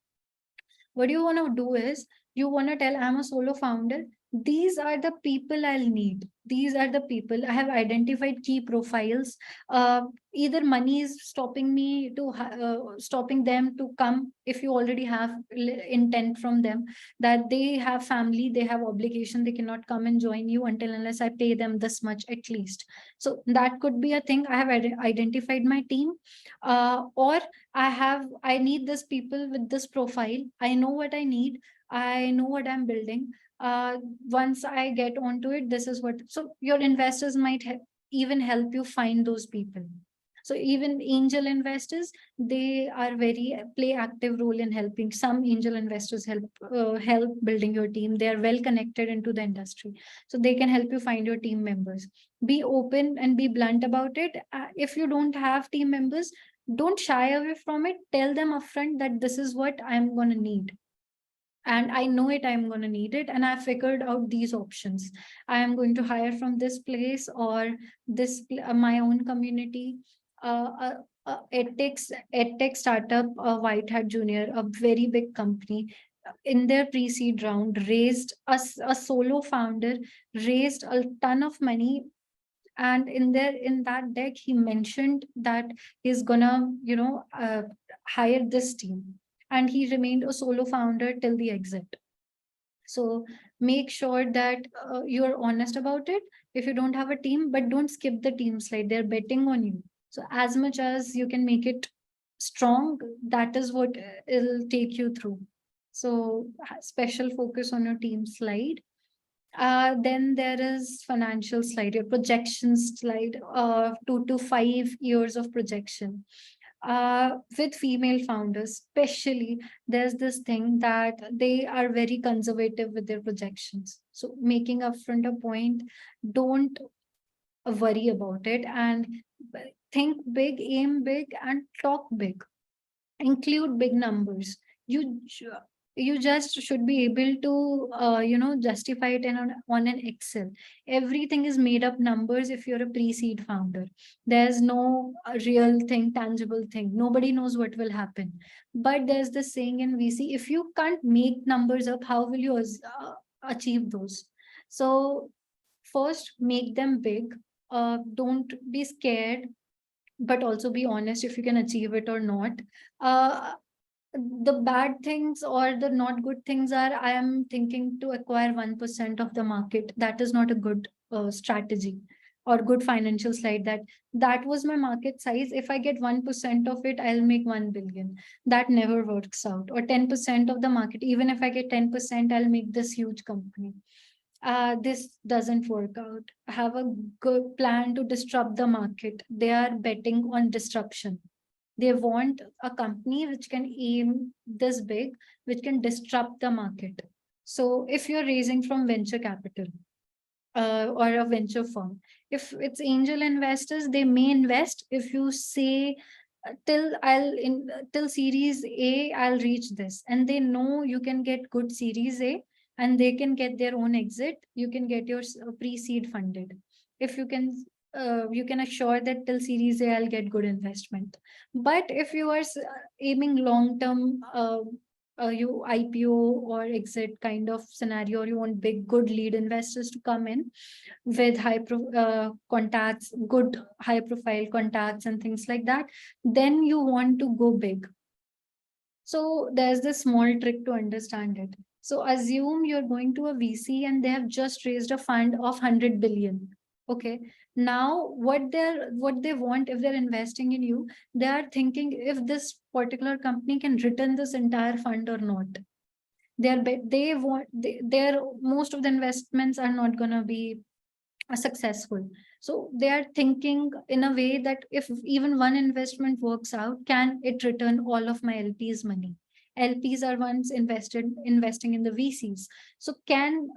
what you want to do is, you want to tell, I'm a solo founder, these are the people I'll need, these are the people I have identified, key profiles. Either money is stopping me to stopping them to come, if you already have intent from them that they have family, they have obligation, they cannot come and join you until unless I pay them this much at least. So that could be a thing, I have identified my team. Or I need this people with this profile. I know what I need. I know what I'm building. Once I get onto it, this is what. So your investors might even help you find those people. So even angel investors, they are very play active role in helping. Some angel investors help building your team. They are well connected into the industry, so they can help you find your team members. Be open and be blunt about it. If you don't have team members, don't shy away from it. Tell them upfront that this is what I'm going to need, and I know it, I'm going to need it, and I figured out these options. I am going to hire from this place or this my own community. EdTech startup, White Hat Junior, a very big company, in their pre-seed round raised a solo founder raised a ton of money, and in that deck he mentioned that he's gonna hire this team, and he remained a solo founder till the exit. So make sure that you're honest about it. If you don't have a team, but don't skip the team slide, they're betting on you. So as much as you can make it strong, that is what it'll take you through. So special focus on your team slide. Then there is financial slide, your projections slide, 2 to 5 years of projection. With female founders, especially, there's this thing that they are very conservative with their projections. So making upfront a point, don't worry about it, and think big, aim big, and talk big, include big numbers. You just should be able to justify it on an Excel. Everything is made up numbers if you're a pre-seed founder. There's no real thing, tangible thing, nobody knows what will happen. But there's this saying in VC, if you can't make numbers up, how will you achieve those? So first make them big. Don't be scared, but also be honest if you can achieve it or not. Uh, the bad things or the not good things are, I am thinking to acquire 1% of the market. That is not a good strategy or good financial slide. That was my market size. If I get 1% of it, I'll make 1 billion. That never works out. Or 10% of the market. Even if I get 10%, I'll make this huge company. this doesn't work out. Have a good plan to disrupt the market. They are betting on disruption. They want a company which can aim this big, which can disrupt the market. So if you're raising from venture capital, or a venture firm, if it's angel investors, they may invest if you say, till series A I'll reach this, and they know you can get good series A and they can get their own exit. You can get your pre-seed funded. If you can assure that till series A I'll get good investment. But if you are aiming long term, you IPO or exit kind of scenario, or you want big good lead investors to come in with contacts, good high profile contacts and things like that, then you want to go big. So there's this small trick to understand it. So assume you're going to a VC and they have just raised a fund of 100 billion. Okay. Now what they want, if they're investing in you, they are thinking if this particular company can return this entire fund or not. They want their most of the investments are not gonna be successful. So they are thinking in a way that if even one investment works out, can it return all of my LPs money? LPs are ones investing in the VCs. So can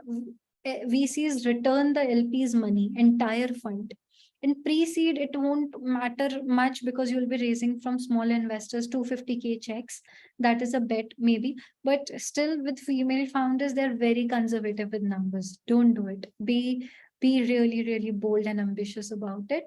VCs return the LPs money, entire fund? In pre-seed, it won't matter much because you'll be raising from small investors, 250K checks. That is a bet, maybe. But still, with female founders, they're very conservative with numbers. Don't do it. Be really, really bold and ambitious about it.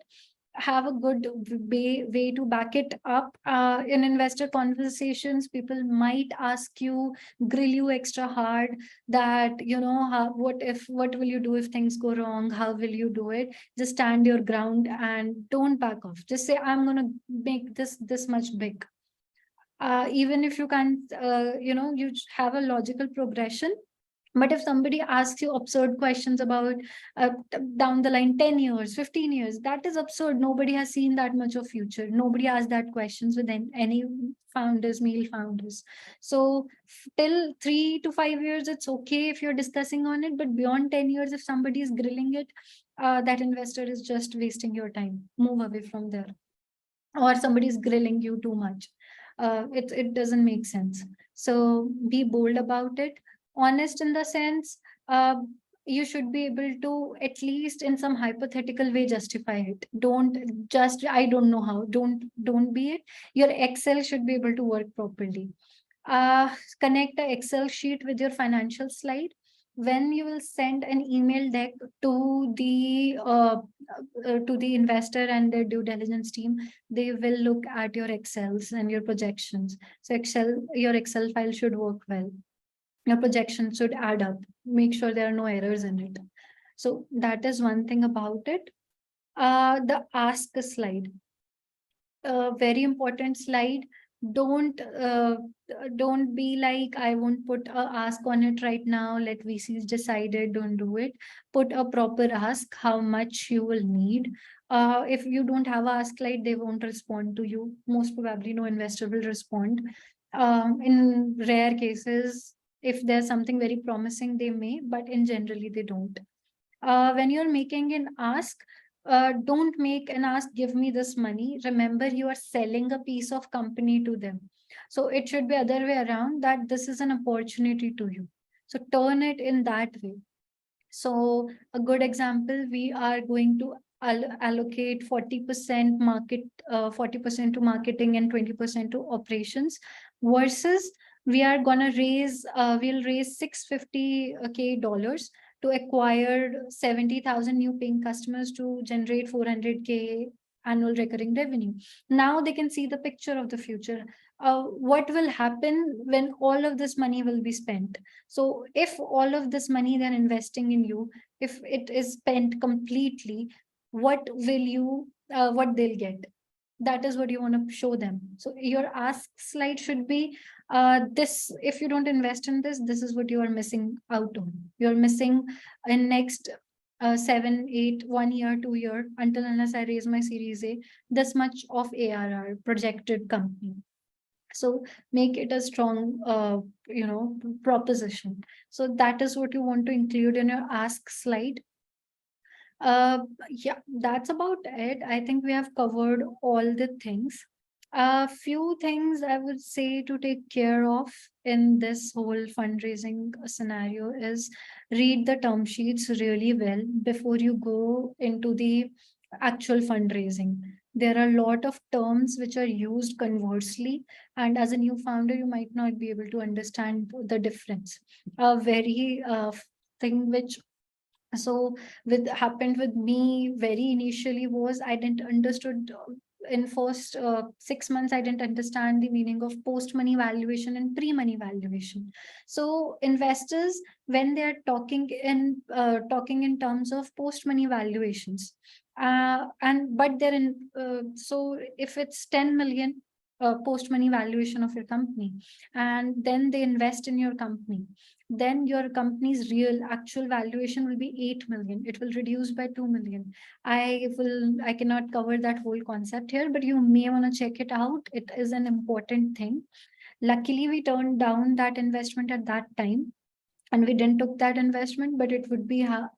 Have a good way to back it up. In investor conversations, people might ask you, grill you extra hard, that, what will you do if things go wrong? How will you do it? Just stand your ground and don't back off. Just say, I'm going to make this much big. Even if you can't, you have a logical progression. But if somebody asks you absurd questions about down the line 10 years, 15 years, that is absurd. Nobody has seen that much of future. Nobody asked that questions with any founders, male founders. So till 3 to 5 years, it's okay if you're discussing on it. But beyond 10 years, if somebody is grilling it, that investor is just wasting your time. Move away from there. Or somebody is grilling you too much. It doesn't make sense. So be bold about it. Honest in the sense, you should be able to, at least in some hypothetical way, justify it. Don't just, I don't know how. Don't be it. Your Excel should be able to work properly. Connect the Excel sheet with your financial slide. When you will send an email deck to the investor and their due diligence team, they will look at your Excels and your projections. So your Excel file should work well. Your projections should add up. Make sure there are no errors in it. So that is one thing about it. The ask slide, a very important slide. Don't be like, I won't put a ask on it right now, let VCs decide it. Don't do it. Put a proper ask, how much you will need. If you don't have a ask slide, they won't respond to you. Most probably no investor will respond. In rare cases, if there's something very promising, they may, but in generally they don't. When you're making an ask, don't make an ask, give me this money. Remember, you are selling a piece of company to them. So it should be other way around, that this is an opportunity to you. So turn it in that way. So a good example, we are going to allocate 40% 40% to marketing and 20% to operations, versus we'll raise $650K to acquire 70,000 new paying customers to generate 400K annual recurring revenue. Now they can see the picture of the future. What will happen when all of this money will be spent? So if all of this money they're investing in you, if it is spent completely, what they'll get? That is what you want to show them. So your ask slide should be, this, if you don't invest in this, this is what you are missing out on. You're missing in next 7, 8, 1 year, 2 year, until unless I raise my series A, this much of ARR projected company. So make it a strong, proposition. So that is what you want to include in your ask slide. Yeah, that's about it. I think we have covered all the things. A few things I would say to take care of in this whole fundraising scenario is read the term sheets really well before you go into the actual fundraising. There are a lot of terms which are used conversely, and as a new founder, you might not be able to understand the difference. A very thing which so with happened with me very initially was I didn't understood in first 6 months I didn't understand the meaning of post money valuation and pre money valuation. So investors, when they are talking in terms of post money valuations, and but they're in so if it's 10 million post money valuation of your company, and then they invest in your company, then your company's real actual valuation will be 8 million. It will reduce by 2 million. I cannot cover that whole concept here, but you may want to check it out. It is an important thing. Luckily, we turned down that investment at that time, and we didn't took that investment, but it would be a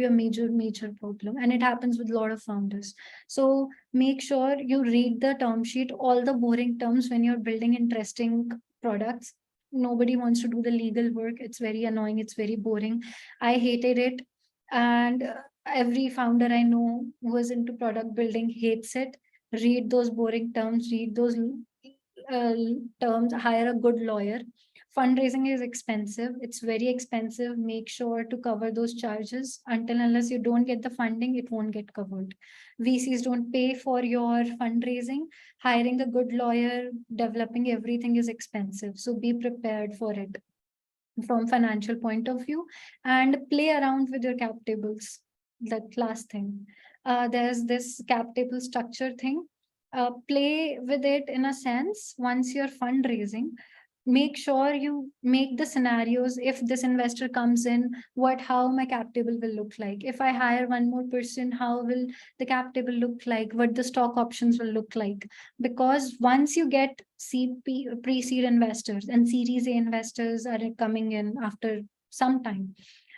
major problem, and it happens with a lot of founders. So make sure you read the term sheet, all the boring terms when you're building interesting products. Nobody wants to do the legal work. It's very annoying, it's very boring. I hated it, and every founder I know who is into product building hates it. Read those boring terms, read those uh, terms, hire a good lawyer. Fundraising is expensive. It's very expensive. Make sure to cover those charges. Until unless you don't get the funding, it won't get covered. VCs don't pay for your fundraising. Hiring a good lawyer, developing everything is expensive. So be prepared for it from financial point of view, and play around with your cap tables. That last thing, there's this cap table structure thing. Play with it in a sense. Once you're fundraising, make sure you make the scenarios. If this investor comes in, what how my cap table will look like. If I hire one more person, how will the cap table look like, what the stock options will look like. Because once you get pre-seed investors and series A investors are coming in after some time,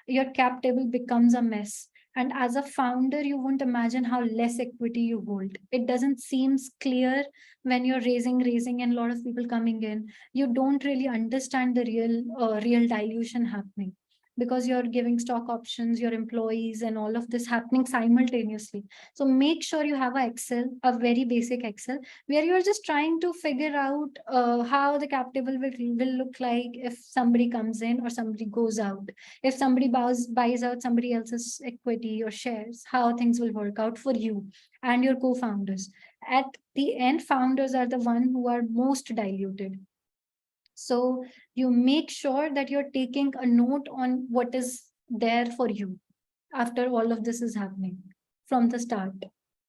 your cap table becomes a mess. And as a founder, you won't imagine how less equity you hold. It doesn't seem clear when you're raising and a lot of people coming in. You don't really understand the real dilution happening, because you're giving stock options, your employees, and all of this happening simultaneously. So make sure you have a Excel, a very basic Excel, where you're just trying to figure out how the cap table will look like if somebody comes in or somebody goes out. If somebody buys out somebody else's equity or shares, how things will work out for you and your co-founders. At the end, founders are the one who are most diluted. So you make sure that you're taking a note on what is there for you after all of this is happening from the start.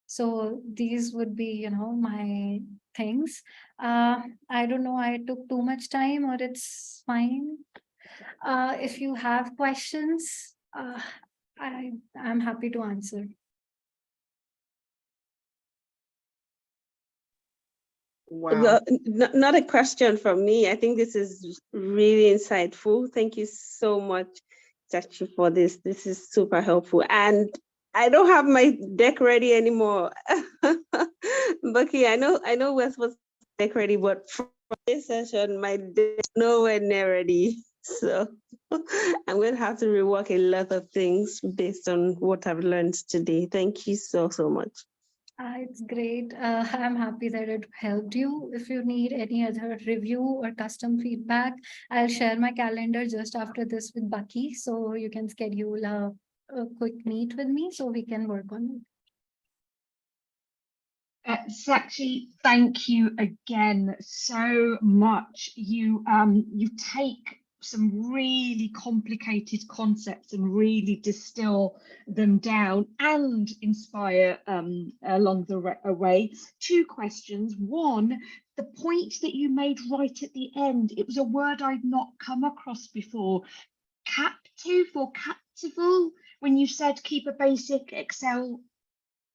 So these would be, my things. I don't know, I took too much time or it's fine. If you have questions, I'm happy to answer. Wow. Well, not a question from me. I think this is really insightful. Thank you so much, Sakshi, for this. This is super helpful. And I don't have my deck ready anymore. Bucky, I know we're supposed to deck ready, but for this session, my deck is nowhere near ready. So I'm going to have to rework a lot of things based on what I've learned today. Thank you so much. It's great. I'm happy that it helped you. If you need any other review or custom feedback, I'll share my calendar just after this with Bucky, so you can schedule a quick meet with me so we can work on it. Sakshi, thank you again so much. You take some really complicated concepts and really distill them down and inspire along the way. Two questions. One, the point that you made right at the end, it was a word I'd not come across before. Captive or captival, when you said keep a basic Excel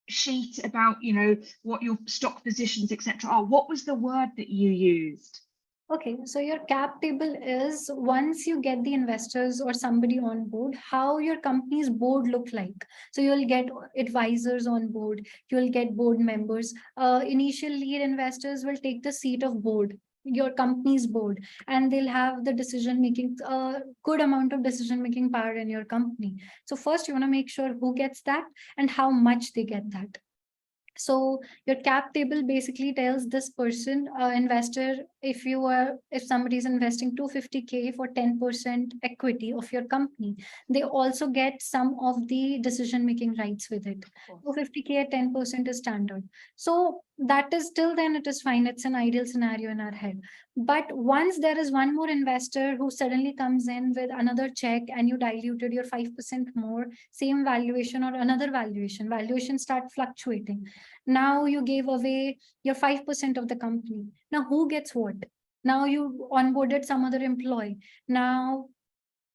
sheet about, you know, what your stock positions, etc. are, what was the word that you used? Okay, so your cap table is once you get the investors or somebody on board, how your company's board look like. So you'll get advisors on board, you'll get board members. Initial lead investors will take the seat of board, your company's board, and they'll have the decision making, good amount of decision making power in your company. So first you want to make sure who gets that and how much they get that. So your cap table basically tells this person, investor, if somebody is investing 250K for 10% equity of your company, they also get some of the decision making rights with it. 250K at 10% is standard. So that is, till then it is fine. It's an ideal scenario in our head. But once there is one more investor who suddenly comes in with another check and you diluted your 5% more, same valuation or another valuation start fluctuating. Now you gave away your 5% of the company. Now who gets what? Now you onboarded some other employee. Now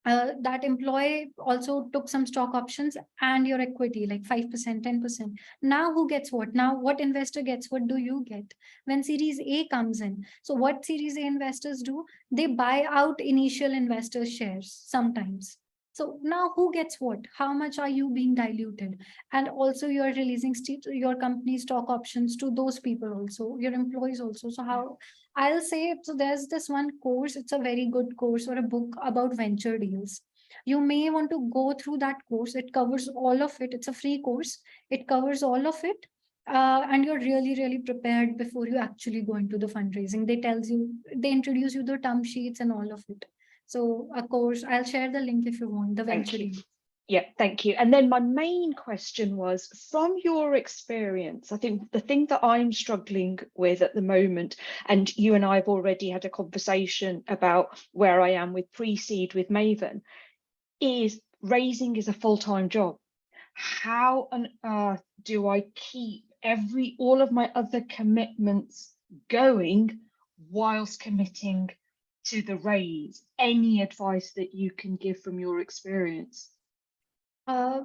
that employee also took some stock options and your equity, like 5%, 10%. Now who gets what? Now what investor gets what do you get? When Series A comes in. So what Series A investors do? They buy out initial investor shares sometimes. So now who gets what? How much are you being diluted? And also you're releasing your company's stock options to those people also, your employees also. So how I'll say, so there's this one course, it's a very good course or a book about venture deals. You may want to go through that course. It covers all of it. It's a free course. It covers all of it. And you're really, really prepared before you actually go into the fundraising. They introduce you the term sheets and all of it. So a course, I'll share the link if you want, the Thank venture you. deal. Yeah, thank you. And then my main question was, from your experience, I think the thing that I'm struggling with at the moment, and you and I have already had a conversation about where I am with pre-seed with Maven, is raising is a full-time job. How on earth do I keep all of my other commitments going whilst committing to the raise? Any advice that you can give from your experience?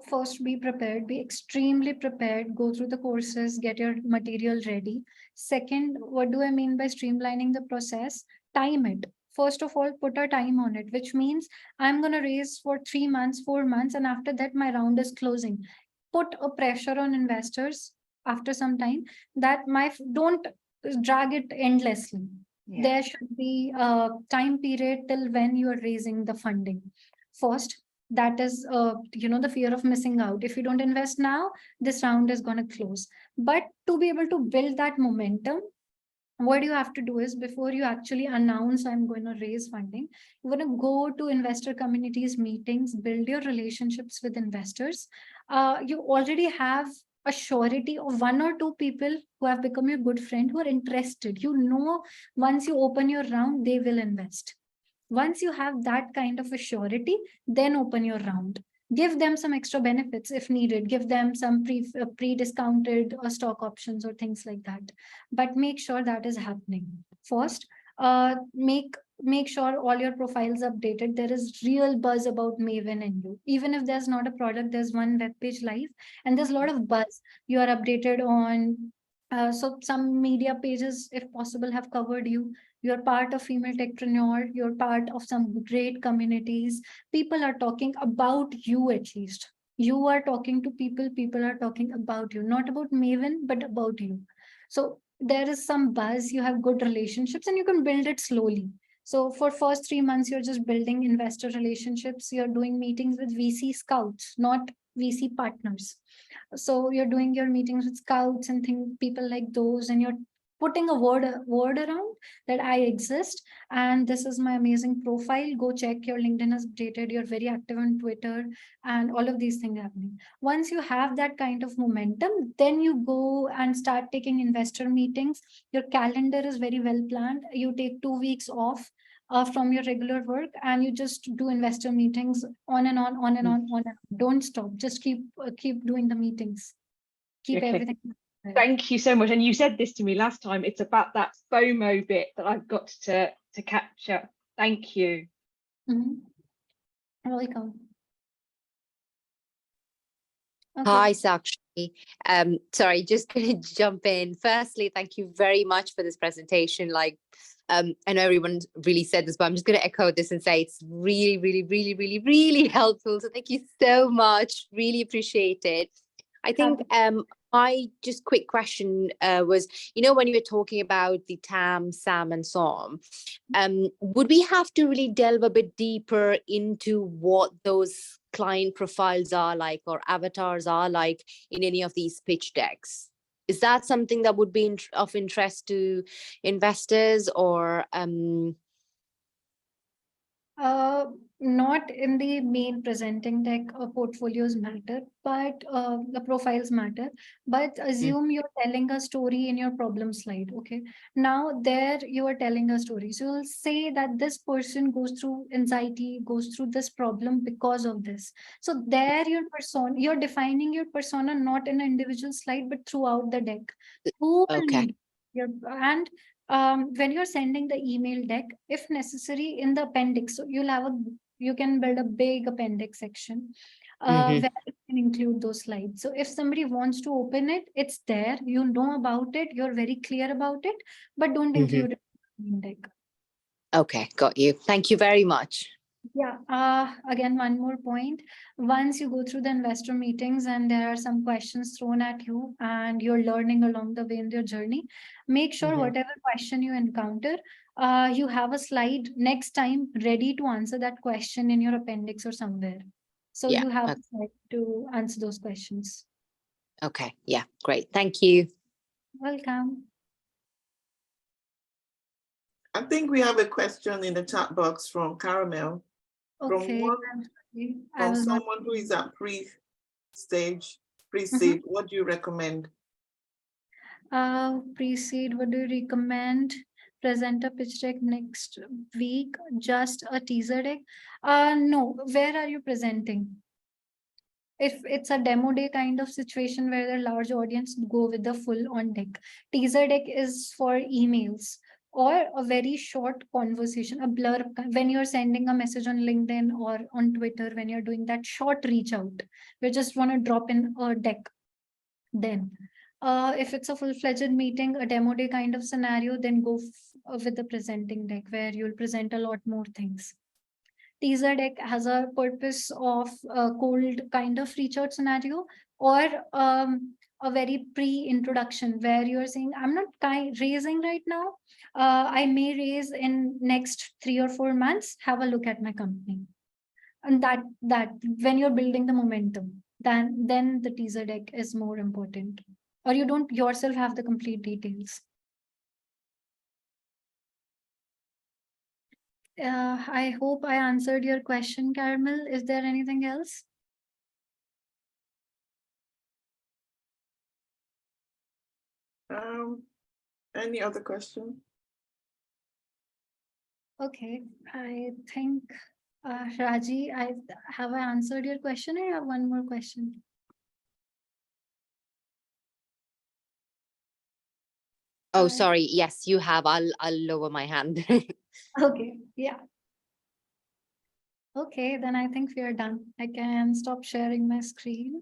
First, be prepared, be extremely prepared, go through the courses, get your material ready. Second, what do I mean by streamlining the process? Time it. First of all, put a time on it, which means I'm going to raise for 3 months, 4 months, and after that, my round is closing. Put a pressure on investors after some time that don't drag it endlessly. Yeah. There should be a time period till when you are raising the funding. First, that is the fear of missing out. If you don't invest now, this round is going to close. But to be able to build that momentum, what you have to do is, before you actually announce I'm going to raise funding, you're going to go to investor communities meetings, build your relationships with investors. You already have a surety of 1 or 2 people who have become your good friend, who are interested. Once you open your round, they will invest. Once you have that kind of a surety, then open your round. Give them some extra benefits if needed. Give them some pre-discounted stock options or things like that. But make sure that is happening. First, make sure all your profiles updated. There is real buzz about Maven and you. Even if there's not a product, there's one web page live, and there's a lot of buzz. You are updated on. So some media pages, if possible, have covered you. You're part of Female Techpreneur. You're part of some great communities. People are talking about you, at least. You are talking to people. People are talking about you, not about Maven, but about you. So there is some buzz. You have good relationships, and you can build it slowly. So for first 3 months, you're just building investor relationships. You're doing meetings with VC scouts, not VC partners. So you're doing your meetings with scouts and people like those, and you're putting a word around that I exist and this is my amazing profile. Go check your LinkedIn is updated. You're very active on Twitter and all of these things happening. Once you have that kind of momentum, then you go and start taking investor meetings. Your calendar is very well planned. You take 2 weeks off from your regular work and you just do investor meetings on and on and on. Don't stop. Just keep doing the meetings. Keep everything. Thank you so much. And you said this to me last time. It's about that FOMO bit that I've got to capture. Thank you. You're welcome. Okay. Hi, Sakshi. Sorry, just going to jump in. Firstly, thank you very much for this presentation. I know everyone really said this, but I'm just going to echo this and say it's really, really, really, really, really helpful. So thank you so much. Really appreciate it. I think my just quick question was, when you were talking about the TAM, SAM, and SOM, would we have to really delve a bit deeper into what those client profiles are like or avatars are like in any of these pitch decks? Is that something that would be of interest to investors or Not in the main presenting deck, portfolios matter, but the profiles matter. But assume you're telling a story in your problem slide. Okay. Now there you are telling a story. So you'll say that this person goes through anxiety, goes through this problem because of this. So there your persona, you're defining your persona not in an individual slide, but throughout the deck. Who will Okay. need your and when you're sending the email deck, if necessary, in the appendix, so you can build a big appendix section Mhm. where you can include those slides. So if somebody wants to open it, it's there. You know about it. You're very clear about it, but don't include it in the deck. Okay, got you. Thank you very much. Yeah. Again, one more point. Once you go through the investor meetings and there are some questions thrown at you and you're learning along the way in your journey, make sure Mhm. whatever question you encounter, you have a slide next time ready to answer that question in your appendix or somewhere. So Yeah. you have a slide to answer those questions. Okay. Yeah. Great. Thank you. Welcome. I think we have a question in the chat box from Caramel, Okay. one- I'm sorry. I from was not. someone who is at pre-stage, pre-seed. What do you recommend? Pre-seed, what do you recommend? Present a pitch deck next week, just a teaser deck? No, where are you presenting? If it's a demo day kind of situation where the large audience, go with the full on deck. Teaser deck is for emails or a very short conversation, a blur when you're sending a message on LinkedIn or on Twitter, when you're doing that short reach out, you just want to drop in a deck. Then if it's a full-fledged meeting, a demo day kind of scenario, then go with the presenting deck where you'll present a lot more things. Teaser deck has a purpose of a cold kind of reach out scenario or a very pre-introduction where you're saying, I'm not raising right now. I may raise in next 3 or 4 months. Have a look at my company. And that when you're building the momentum, then the teaser deck is more important, or you don't yourself have the complete details. I hope I answered your question, Caramel. Is there anything else? Any other question? Okay, I think Raji, I answered your question, or you have one more question? Oh, Uh, sorry. Yes, you have. I'll lower my hand. Okay, yeah. Okay, then I think we are done. I can stop sharing my screen.